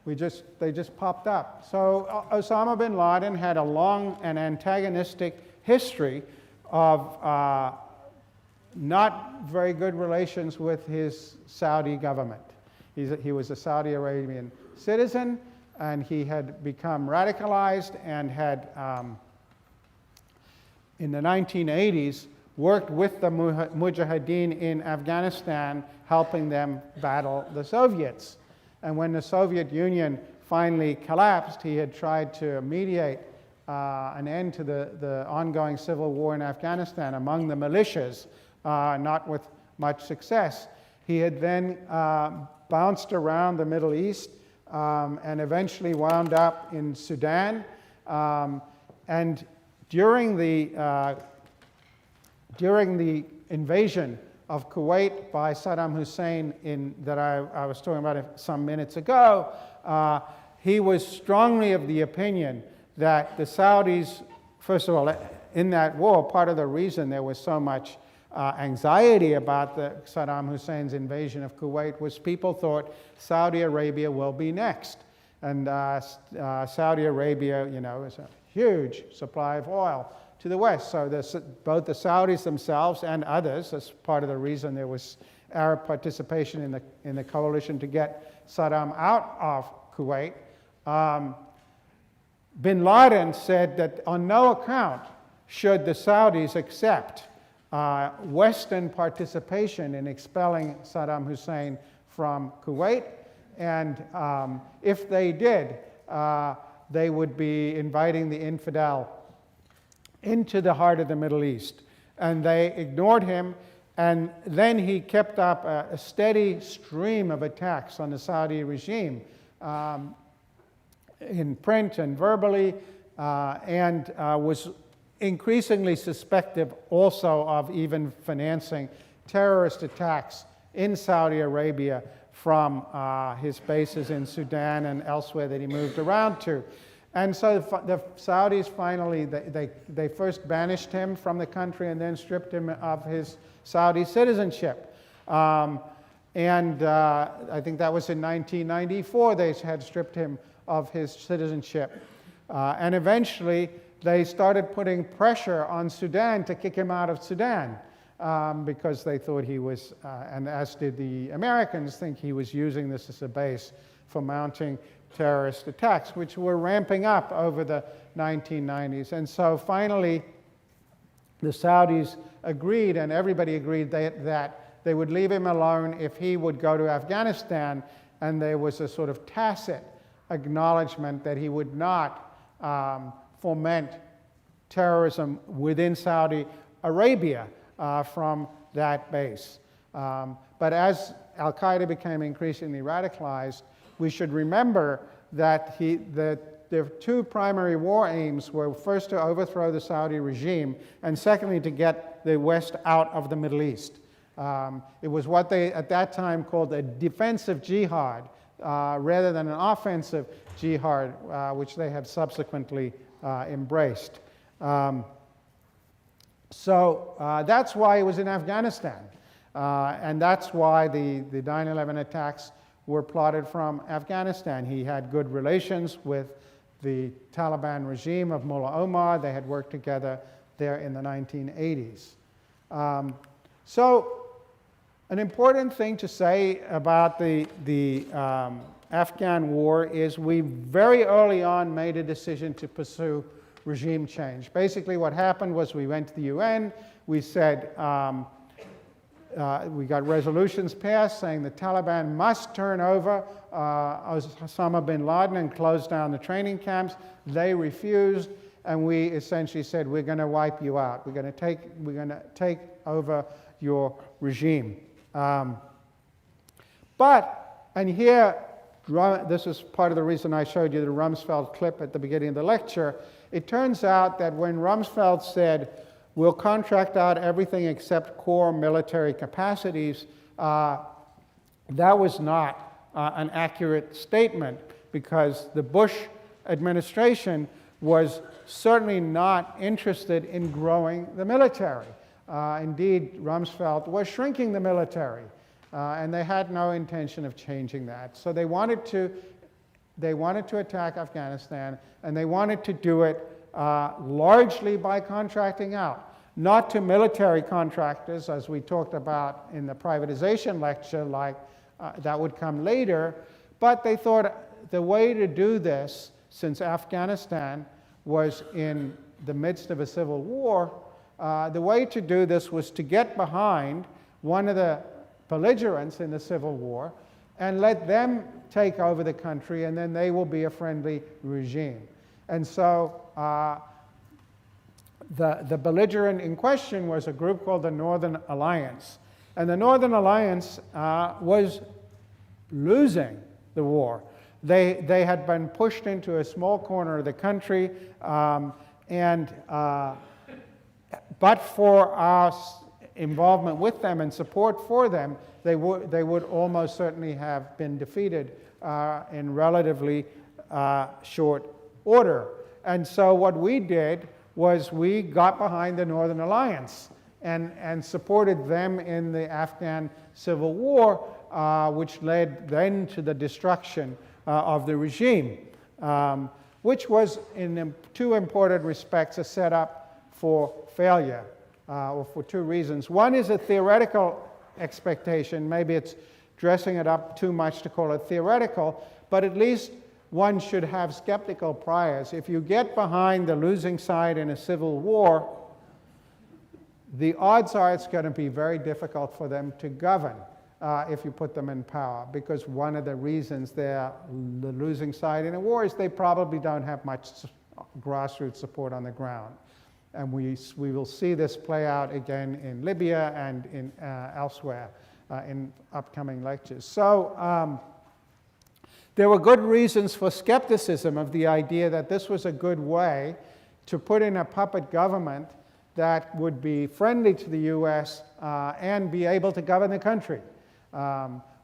[SPEAKER 1] They just popped up. So Osama bin Laden had a long and antagonistic history of not very good relations with his Saudi government. He was a Saudi Arabian citizen, and he had become radicalized and had, in the 1980s, worked with the Mujahideen in Afghanistan, helping them battle the Soviets. And when the Soviet Union finally collapsed, he had tried to mediate an end to the ongoing civil war in Afghanistan among the militias, not with much success. He had then bounced around the Middle East and eventually wound up in Sudan. And during the invasion of Kuwait by Saddam Hussein that I was talking about some minutes ago, he was strongly of the opinion that the Saudis, first of all, in that war, part of the reason there was so much anxiety about Saddam Hussein's invasion of Kuwait was people thought Saudi Arabia will be next. And Saudi Arabia, you know, is a huge supply of oil to the West. So both the Saudis themselves and others, as part of the reason there was Arab participation in the coalition to get Saddam out of Kuwait, bin Laden said that on no account should the Saudis accept Western participation in expelling Saddam Hussein from Kuwait, and if they did, they would be inviting the infidel into the heart of the Middle East. And they ignored him, and then he kept up a steady stream of attacks on the Saudi regime in print and verbally, and was increasingly suspected also of even financing terrorist attacks in Saudi Arabia from his bases in Sudan and elsewhere that he moved around to. And so the Saudis finally, they first banished him from the country and then stripped him of his Saudi citizenship. I think that was in 1994 they had stripped him of his citizenship. And eventually they started putting pressure on Sudan to kick him out of Sudan because they thought he was, and as did the Americans, think he was using this as a base for mounting terrorist attacks, which were ramping up over the 1990s. And so finally, the Saudis agreed, and everybody agreed that they would leave him alone if he would go to Afghanistan, and there was a sort of tacit acknowledgement that he would not foment terrorism within Saudi Arabia from that base. But as Al-Qaeda became increasingly radicalized, we should remember that their two primary war aims were first to overthrow the Saudi regime, and secondly to get the West out of the Middle East. It was what they at that time called a defensive jihad rather than an offensive jihad, which they have subsequently embraced. So that's why it was in Afghanistan, and that's why the 9/11 attacks were plotted from Afghanistan. He had good relations with the Taliban regime of Mullah Omar. They had worked together there in the 1980s. So an important thing to say about the Afghan war is we very early on made a decision to pursue regime change. Basically what happened was we went to the UN, we said, we got resolutions passed saying the Taliban must turn over Osama bin Laden and close down the training camps. They refused, and we essentially said, we're going to wipe you out. We're going to take over your regime. And here, this is part of the reason I showed you the Rumsfeld clip at the beginning of the lecture. It turns out that when Rumsfeld said, we'll contract out everything except core military capacities, that was not an accurate statement, because the Bush administration was certainly not interested in growing the military. Indeed, Rumsfeld was shrinking the military, and they had no intention of changing that. So they wanted to attack Afghanistan, and they wanted to do it largely by contracting out. Not to military contractors, as we talked about in the privatization lecture, like that would come later, but they thought the way to do this, since Afghanistan was in the midst of a civil war, the way to do this was to get behind one of the belligerents in the civil war and let them take over the country, and then they will be a friendly regime. And so the belligerent in question was a group called the Northern Alliance. And the Northern Alliance was losing the war. They had been pushed into a small corner of the country, And but for our involvement with them and support for them, they would almost certainly have been defeated in relatively short order. And so what we did was we got behind the Northern Alliance and supported them in the Afghan civil war, which led then to the destruction of the regime, which was in two important respects a setup for failure, or for two reasons. One is a theoretical expectation. Maybe it's dressing it up too much to call it theoretical, but at least one should have skeptical priors. If you get behind the losing side in a civil war, the odds are it's going to be very difficult for them to govern if you put them in power, because one of the reasons they're the losing side in a war is they probably don't have much grassroots support on the ground. And we will see this play out again in Libya and in elsewhere in upcoming lectures. So there were good reasons for skepticism of the idea that this was a good way to put in a puppet government that would be friendly to the US and be able to govern the country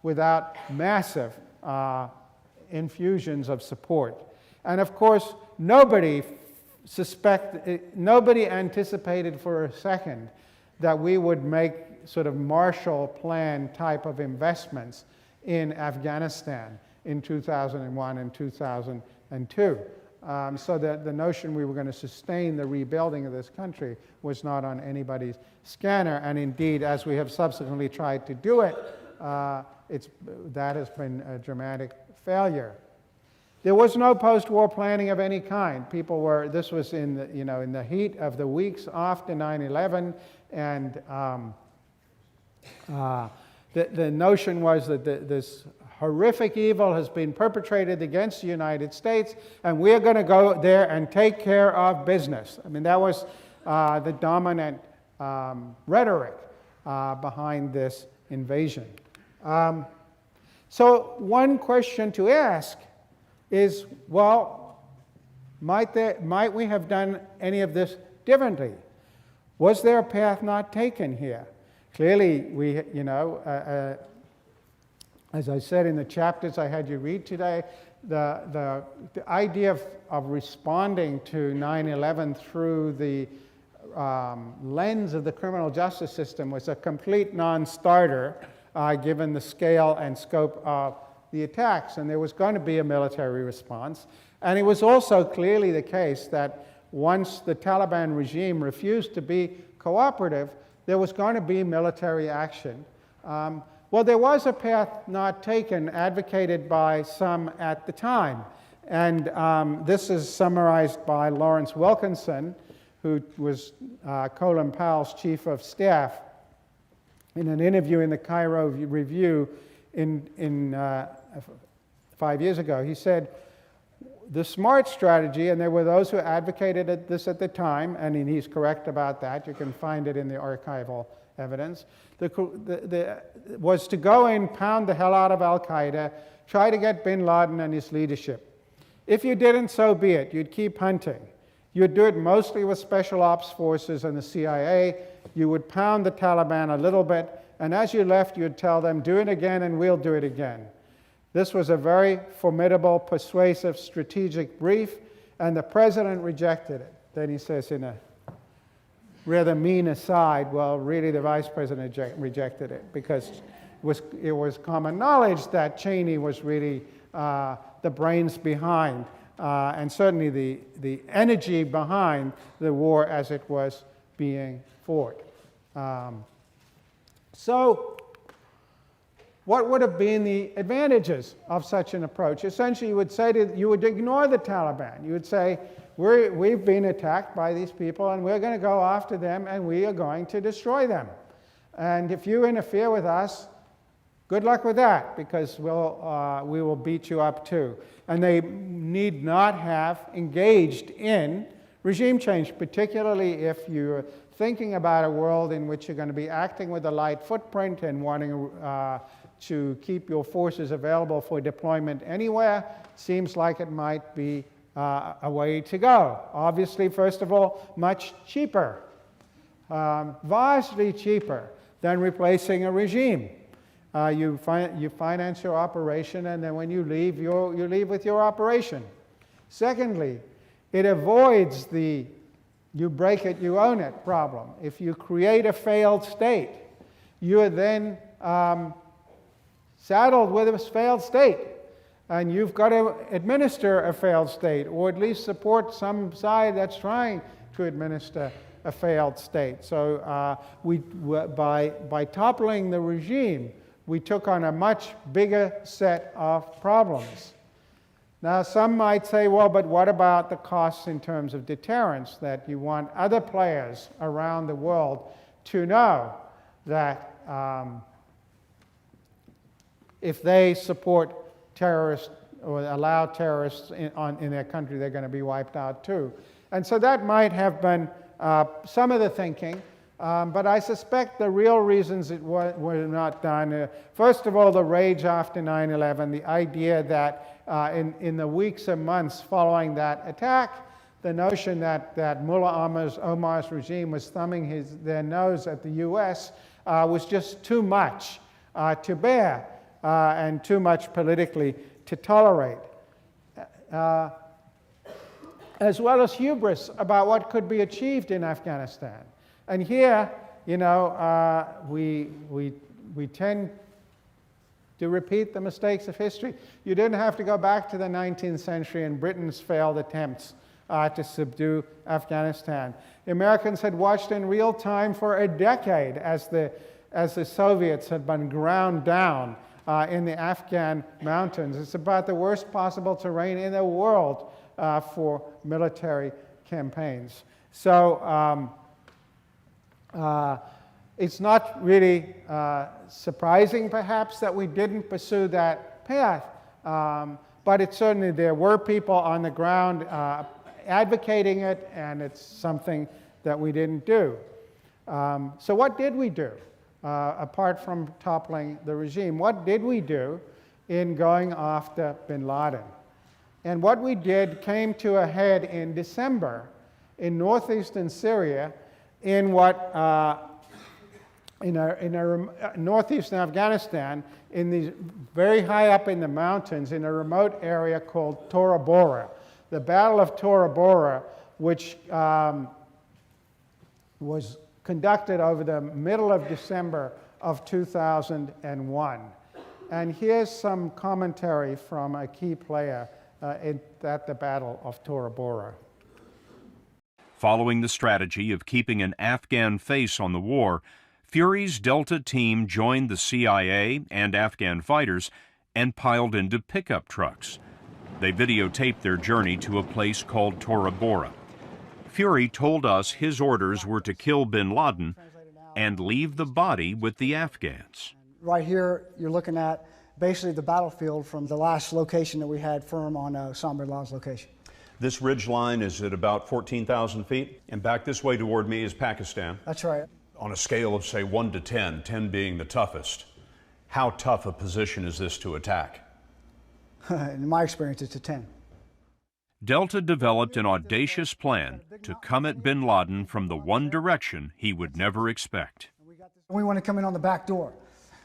[SPEAKER 1] without massive infusions of support. And of course, nobody anticipated for a second that we would make sort of Marshall Plan type of investments in Afghanistan in 2001 and 2002. So that the notion we were going to sustain the rebuilding of this country was not on anybody's scanner. And indeed, as we have subsequently tried to do it, that has been a dramatic failure. There was no post-war planning of any kind. This was in the, in the heat of the weeks after 9/11, and the notion was that this horrific evil has been perpetrated against the United States, and we're going to go there and take care of business. I mean, that was the dominant rhetoric behind this invasion. So one question to ask is, well, might we have done any of this differently? Was there a path not taken here? Clearly, as I said in the chapters I had you read today, the idea of responding to 9/11 through the lens of the criminal justice system was a complete non-starter, given the scale and scope of the attacks, and there was going to be a military response. And it was also clearly the case that once the Taliban regime refused to be cooperative, there was going to be military action. Well, there was a path not taken advocated by some at the time, and this is summarized by Lawrence Wilkinson, who was Colin Powell's chief of staff, in an interview in the Cairo Review in 5 years ago. He said, the smart strategy, and there were those who advocated this at the time, and he's correct about that, you can find it in the archival evidence, was to go and pound the hell out of Al-Qaeda, try to get bin Laden and his leadership. If you didn't, so be it. You'd keep hunting. You'd do it mostly with special ops forces and the CIA. You would pound the Taliban a little bit, and as you left, you'd tell them, do it again and we'll do it again. This was a very formidable, persuasive, strategic brief, and the president rejected it. Then he says in a rather mean aside, well, really the vice president rejected it, because it was common knowledge that Cheney was really the brains behind, and certainly the energy behind the war as it was being fought. So what would have been the advantages of such an approach? Essentially, you would ignore the Taliban. You would say, we've been attacked by these people, and we're going to go after them, and we are going to destroy them. And if you interfere with us, good luck with that, because we will beat you up too. And they need not have engaged in regime change, particularly if you're thinking about a world in which you're going to be acting with a light footprint and wanting to keep your forces available for deployment anywhere. Seems like it might be a way to go. Obviously, first of all, much cheaper, vastly cheaper than replacing a regime. You finance your operation, and then when you leave, you leave with your operation. Secondly, it avoids the you break it, you own it problem. If you create a failed state, you are then saddled with a failed state. And you've got to administer a failed state, or at least support some side that's trying to administer a failed state. So by toppling the regime, we took on a much bigger set of problems. Now, some might say, well, but what about the costs in terms of deterrence, that you want other players around the world to know that if they support terrorists or allow terrorists in their country, they're going to be wiped out too. And so that might have been some of the thinking, but I suspect the real reasons it were not done, first of all, the rage after 9/11, the idea that in the weeks and months following that attack, the notion that Mullah Omar's regime was thumbing their nose at the US was just too much to bear and too much politically to tolerate. As well as hubris about what could be achieved in Afghanistan. And here, you know, we tend to repeat the mistakes of history. You didn't have to go back to the 19th century and Britain's failed attempts to subdue Afghanistan. The Americans had watched in real time for a decade as the Soviets had been ground down in the Afghan mountains. It's about the worst possible terrain in the world for military campaigns. So it's not really surprising, perhaps, that we didn't pursue that path, but it certainly, there were people on the ground advocating it, and it's something that we didn't do. So what did we do, apart from toppling the regime? What did we do in going after bin Laden? And what we did came to a head in December in northeastern Syria, in what northeastern Afghanistan, in these very high up in the mountains, in a remote area called Tora Bora. The Battle of Tora Bora, which was conducted over the middle of December of 2001. And here's some commentary from a key player at the Battle of Tora Bora.
[SPEAKER 4] Following the strategy of keeping an Afghan face on the war, Fury's Delta team joined the CIA and Afghan fighters and piled into pickup trucks. They videotaped their journey to a place called Tora Bora. Fury told us his orders were to kill bin Laden and leave the body with the Afghans.
[SPEAKER 5] Right here, you're looking at basically the battlefield from the last location that we had firm on Osama bin Laden's location.
[SPEAKER 6] This ridge line is at about 14,000 feet, and back this way toward me is Pakistan.
[SPEAKER 5] That's right.
[SPEAKER 6] On a scale of, say, 1 to 10, 10 being the toughest, how tough a position is this to attack?
[SPEAKER 5] In my experience, it's a 10.
[SPEAKER 4] Delta developed an audacious plan to come at bin Laden from the one direction he would never expect.
[SPEAKER 5] We want to come in on the back door.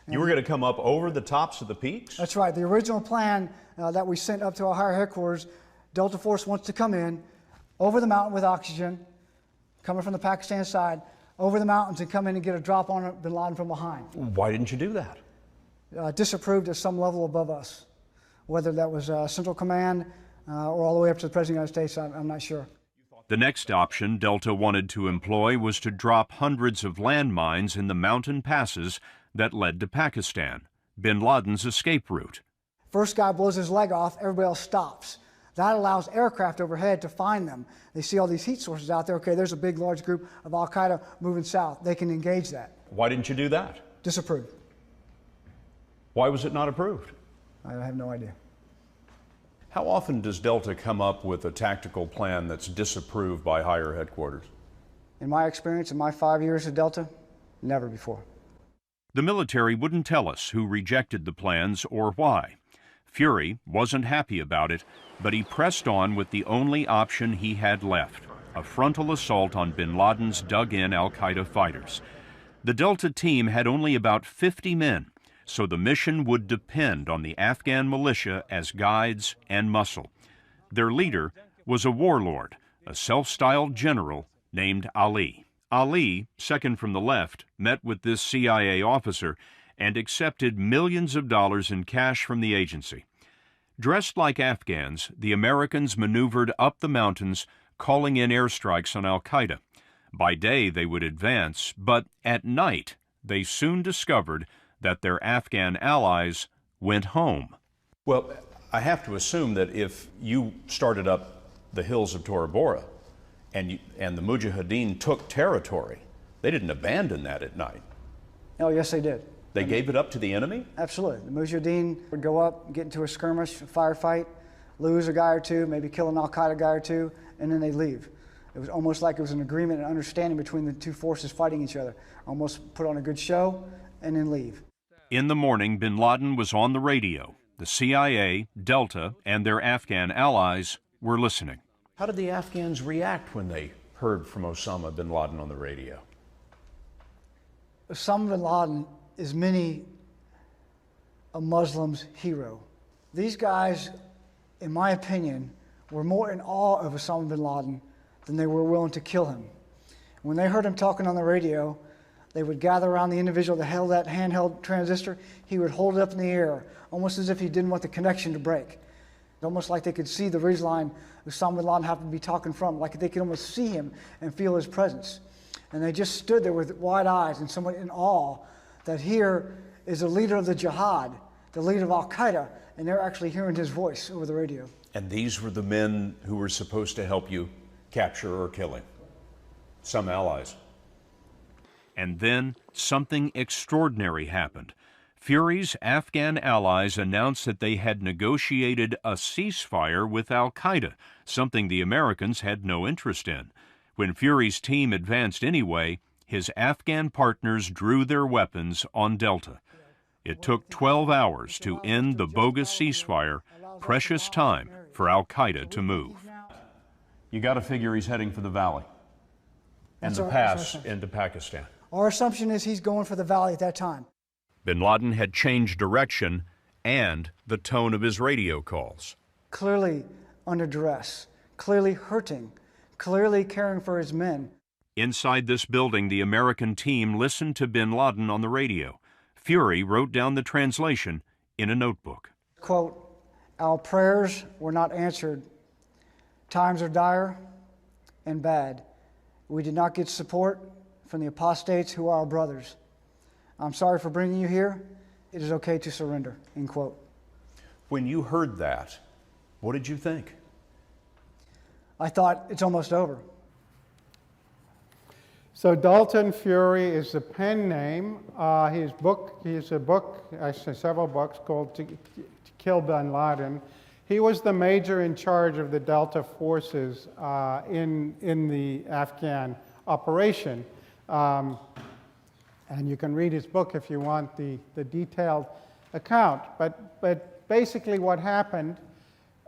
[SPEAKER 6] You were going to come up over the tops of the peaks?
[SPEAKER 5] That's right. The original plan that we sent up to our higher headquarters, Delta Force wants to come in over the mountain with oxygen, coming from the Pakistan side, over the mountains and come in and get a drop on bin Laden from behind.
[SPEAKER 6] Why didn't you do that?
[SPEAKER 5] Disapproved at some level above us. Whether that was Central Command or all the way up to the President of the United States, I'm not sure.
[SPEAKER 4] The next option Delta wanted to employ was to drop hundreds of landmines in the mountain passes that led to Pakistan, bin Laden's escape route.
[SPEAKER 5] First guy blows his leg off, everybody else stops. That allows aircraft overhead to find them. They see all these heat sources out there. Okay, there's a big, large group of Al-Qaeda moving south. They can engage that.
[SPEAKER 6] Why didn't you do that?
[SPEAKER 5] Disapproved.
[SPEAKER 6] Why was it not approved?
[SPEAKER 5] I have no idea.
[SPEAKER 6] How often does Delta come up with a tactical plan that's disapproved by higher headquarters?
[SPEAKER 5] In my experience, in my 5 years at Delta, never before.
[SPEAKER 4] The military wouldn't tell us who rejected the plans or why. Fury wasn't happy about it, but he pressed on with the only option he had left, a frontal assault on bin Laden's dug-in al-Qaeda fighters. The Delta team had only about 50 men, so the mission would depend on the Afghan militia as guides and muscle. Their leader was a warlord, a self-styled general named Ali. Ali, second from the left, met with this CIA officer and accepted millions of dollars in cash from the agency. Dressed like Afghans, the Americans maneuvered up the mountains, calling in airstrikes on al-Qaeda. By day they would advance, but at night they soon discovered that their Afghan allies went home.
[SPEAKER 6] Well, I have to assume that if you started up the hills of Tora Bora and the Mujahideen took territory, they didn't abandon that at night.
[SPEAKER 5] Oh, yes, they did.
[SPEAKER 6] They gave it up to the enemy?
[SPEAKER 5] Absolutely. The Mujahideen would go up, get into a skirmish, a firefight, lose a guy or two, maybe kill an al-Qaeda guy or two, and then they leave. It was almost like it was an agreement and understanding between the two forces fighting each other. Almost put on a good show and then leave.
[SPEAKER 4] In the morning, bin Laden was on the radio. The CIA, Delta, and their Afghan allies were listening.
[SPEAKER 6] How did the Afghans react when they heard from Osama bin Laden on the radio?
[SPEAKER 5] Osama bin Laden is many a Muslim's hero. These guys, in my opinion, were more in awe of Osama bin Laden than they were willing to kill him. When they heard him talking on the radio, they would gather around the individual that held that handheld transistor. He would hold it up in the air, almost as if he didn't want the connection to break. Almost like they could see the ridgeline Osama bin Laden happened to be talking from, like they could almost see him and feel his presence. And they just stood there with wide eyes and somewhat in awe that here is the leader of the jihad, the leader of al-Qaeda, and they're actually hearing his voice over the radio.
[SPEAKER 6] And these were the men who were supposed to help you capture or kill him. Some allies.
[SPEAKER 4] And then something extraordinary happened. Fury's Afghan allies announced that they had negotiated a ceasefire with al-Qaeda, something the Americans had no interest in. When Fury's team advanced anyway, his Afghan partners drew their weapons on Delta. It took 12 hours to end the bogus ceasefire, precious time for al-Qaeda to move.
[SPEAKER 6] You got to figure he's heading for the valley and the pass into Pakistan.
[SPEAKER 5] Our assumption is he's going for the valley at that time.
[SPEAKER 4] Bin Laden had changed direction and the tone of his radio calls.
[SPEAKER 5] Clearly under duress, clearly hurting, clearly caring for his men.
[SPEAKER 4] Inside this building, the American team listened to bin Laden on the radio. Fury wrote down the translation in a notebook.
[SPEAKER 5] Quote, "Our prayers were not answered. Times are dire and bad. We did not get support from the apostates who are our brothers. I'm sorry for bringing you here. It is okay to surrender," end quote.
[SPEAKER 6] When you heard that, what did you think?
[SPEAKER 5] I thought, it's almost over.
[SPEAKER 1] So Dalton Fury is the pen name. His book, actually several books, called To Kill bin Laden. He was the major in charge of the Delta forces in the Afghan operation. And you can read his book if you want the detailed account. But basically what happened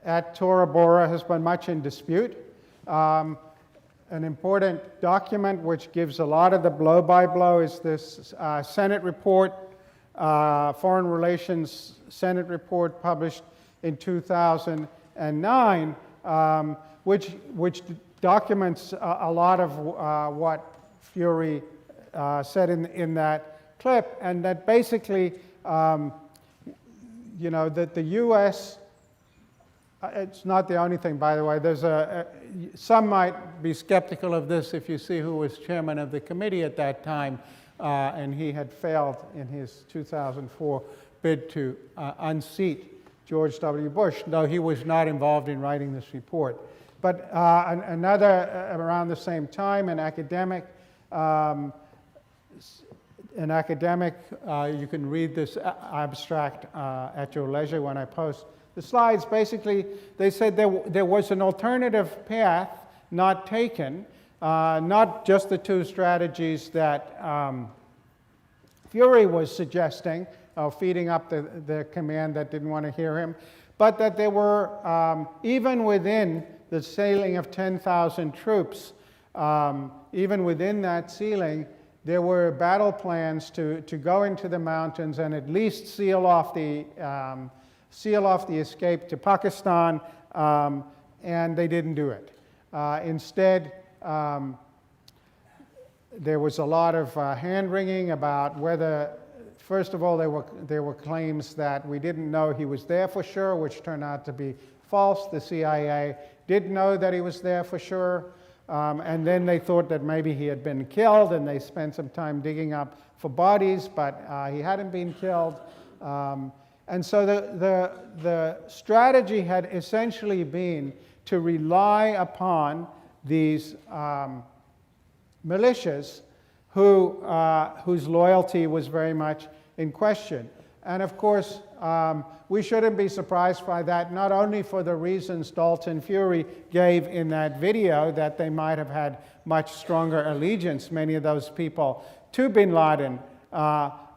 [SPEAKER 1] at Tora Bora has been much in dispute. An important document which gives a lot of the blow-by-blow is this Senate report, Foreign Relations Senate report published in 2009, which documents a lot of what Fury said in that clip, and that basically, that the U.S. It's not the only thing, by the way. There's some might be skeptical of this if you see who was chairman of the committee at that time, and he had failed in his 2004 bid to unseat George W. Bush, though he was not involved in writing this report. But another, around the same time, an academic, you can read this abstract at your leisure when I post the slides. Basically, they said there was an alternative path not taken, not just the two strategies that Fury was suggesting, feeding up the command that didn't want to hear him, but that there were, even within the ceiling of 10,000 troops, even within that ceiling, there were battle plans to go into the mountains and at least seal off the escape to Pakistan, and they didn't do it. Instead, there was a lot of hand-wringing about whether, first of all, there were claims that we didn't know he was there for sure, which turned out to be false. The CIA did know that he was there for sure. And then they thought that maybe he had been killed, and they spent some time digging up for bodies, but he hadn't been killed. And so the strategy had essentially been to rely upon these militias whose loyalty was very much in question. And of course, we shouldn't be surprised by that, not only for the reasons Dalton Fury gave in that video, that they might have had much stronger allegiance, many of those people, to bin Laden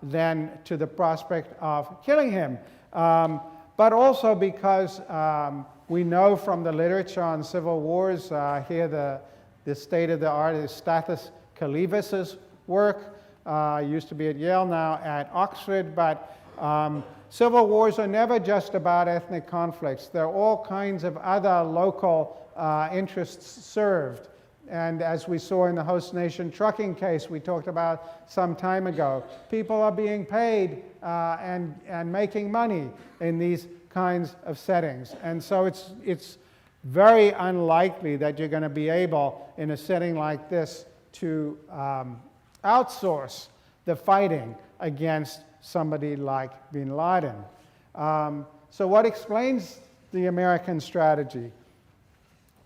[SPEAKER 1] than to the prospect of killing him, but also because we know from the literature on civil wars, here the state-of-the-art is Stathis Kalivis's work, used to be at Yale, now at Oxford, but civil wars are never just about ethnic conflicts. There are all kinds of other local interests served. And as we saw in the host nation trucking case we talked about some time ago, people are being paid and making money in these kinds of settings. And so it's very unlikely that you're going to be able, in a setting like this, to outsource the fighting against somebody like bin Laden. So what explains the American strategy?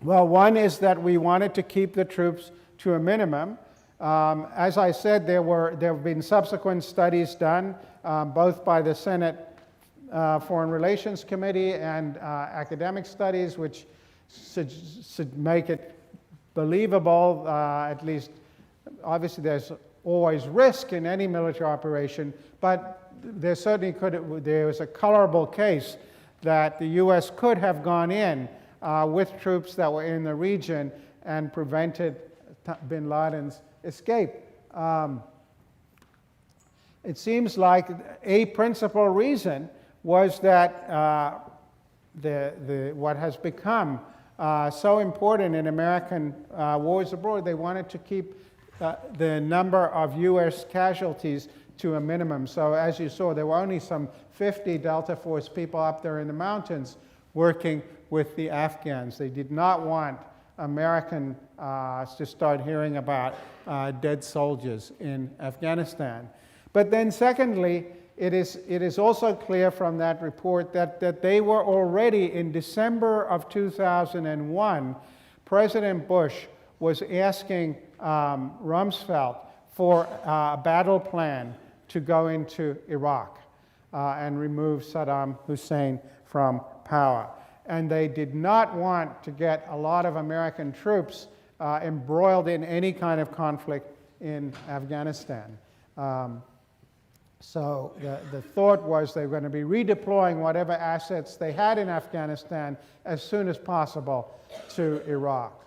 [SPEAKER 1] Well, one is that we wanted to keep the troops to a minimum. As I said, there have been subsequent studies done, both by the Senate Foreign Relations Committee and academic studies, which should make it believable, at least. Obviously, there's always risk in any military operation, but there certainly there was a colorable case that the U.S. could have gone in with troops that were in the region and prevented bin Laden's escape. It seems like a principal reason was that what has become so important in American wars abroad, they wanted to keep the number of U.S. casualties to a minimum. So as you saw, there were only some 50 Delta Force people up there in the mountains working with the Afghans. They did not want Americans to start hearing about dead soldiers in Afghanistan. But then secondly, it is also clear from that report that they were already, in December of 2001, President Bush was asking Rumsfeld for a battle plan to go into Iraq and remove Saddam Hussein from power. And they did not want to get a lot of American troops embroiled in any kind of conflict in Afghanistan. So the thought was they were going to be redeploying whatever assets they had in Afghanistan as soon as possible to Iraq.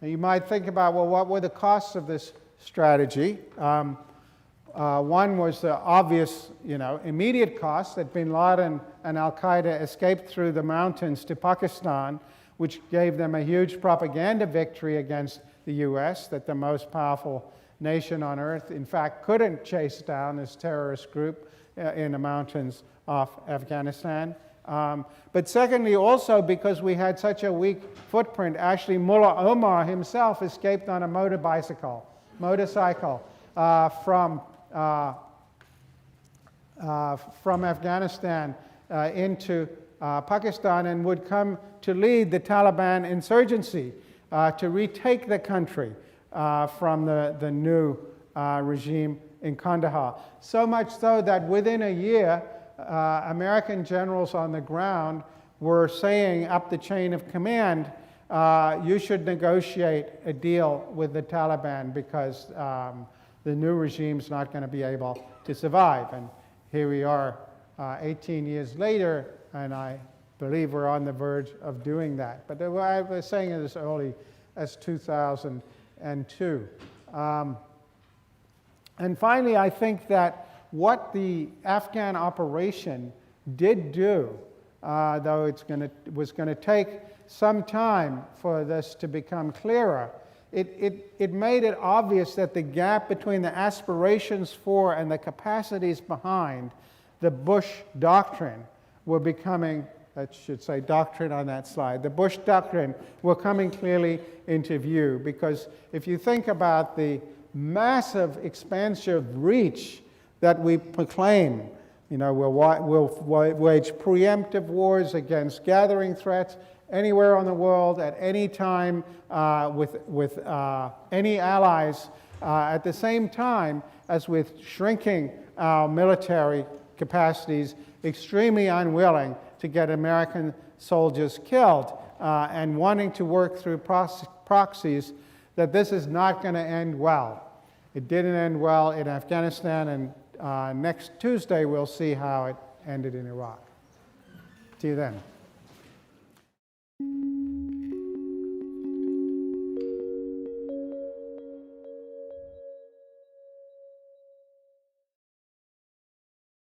[SPEAKER 1] Now you might think about, well, what were the costs of this strategy? One was the obvious, immediate cost that bin Laden and al-Qaeda escaped through the mountains to Pakistan, which gave them a huge propaganda victory against the U.S., that the most powerful nation on earth, in fact, couldn't chase down this terrorist group in the mountains of Afghanistan. But secondly, also because we had such a weak footprint, actually Mullah Omar himself escaped on a motorcycle from Afghanistan into Pakistan, and would come to lead the Taliban insurgency to retake the country from the new regime in Kandahar. So much so that within a year, American generals on the ground were saying up the chain of command, you should negotiate a deal with the Taliban because the new regime's not going to be able to survive. here we are 18 years later, and I believe we're on the verge of doing that. But I was saying it as early as 2002. And finally, I think that what the Afghan operation did do, though it was going to take some time for this to become clearer, it made it obvious that the gap between the aspirations for and the capacities behind the Bush doctrine were becoming, I should say doctrine on that slide, the Bush doctrine were coming clearly into view. Because if you think about the massive expansive reach that we proclaim, you know, we'll wage preemptive wars against gathering threats anywhere on the world at any time with any allies at the same time as with shrinking our military capacities, extremely unwilling to get American soldiers killed and wanting to work through proxies, that this is not going to end well. It didn't end well in Afghanistan, and next Tuesday we'll see how it ended in Iraq. See you then.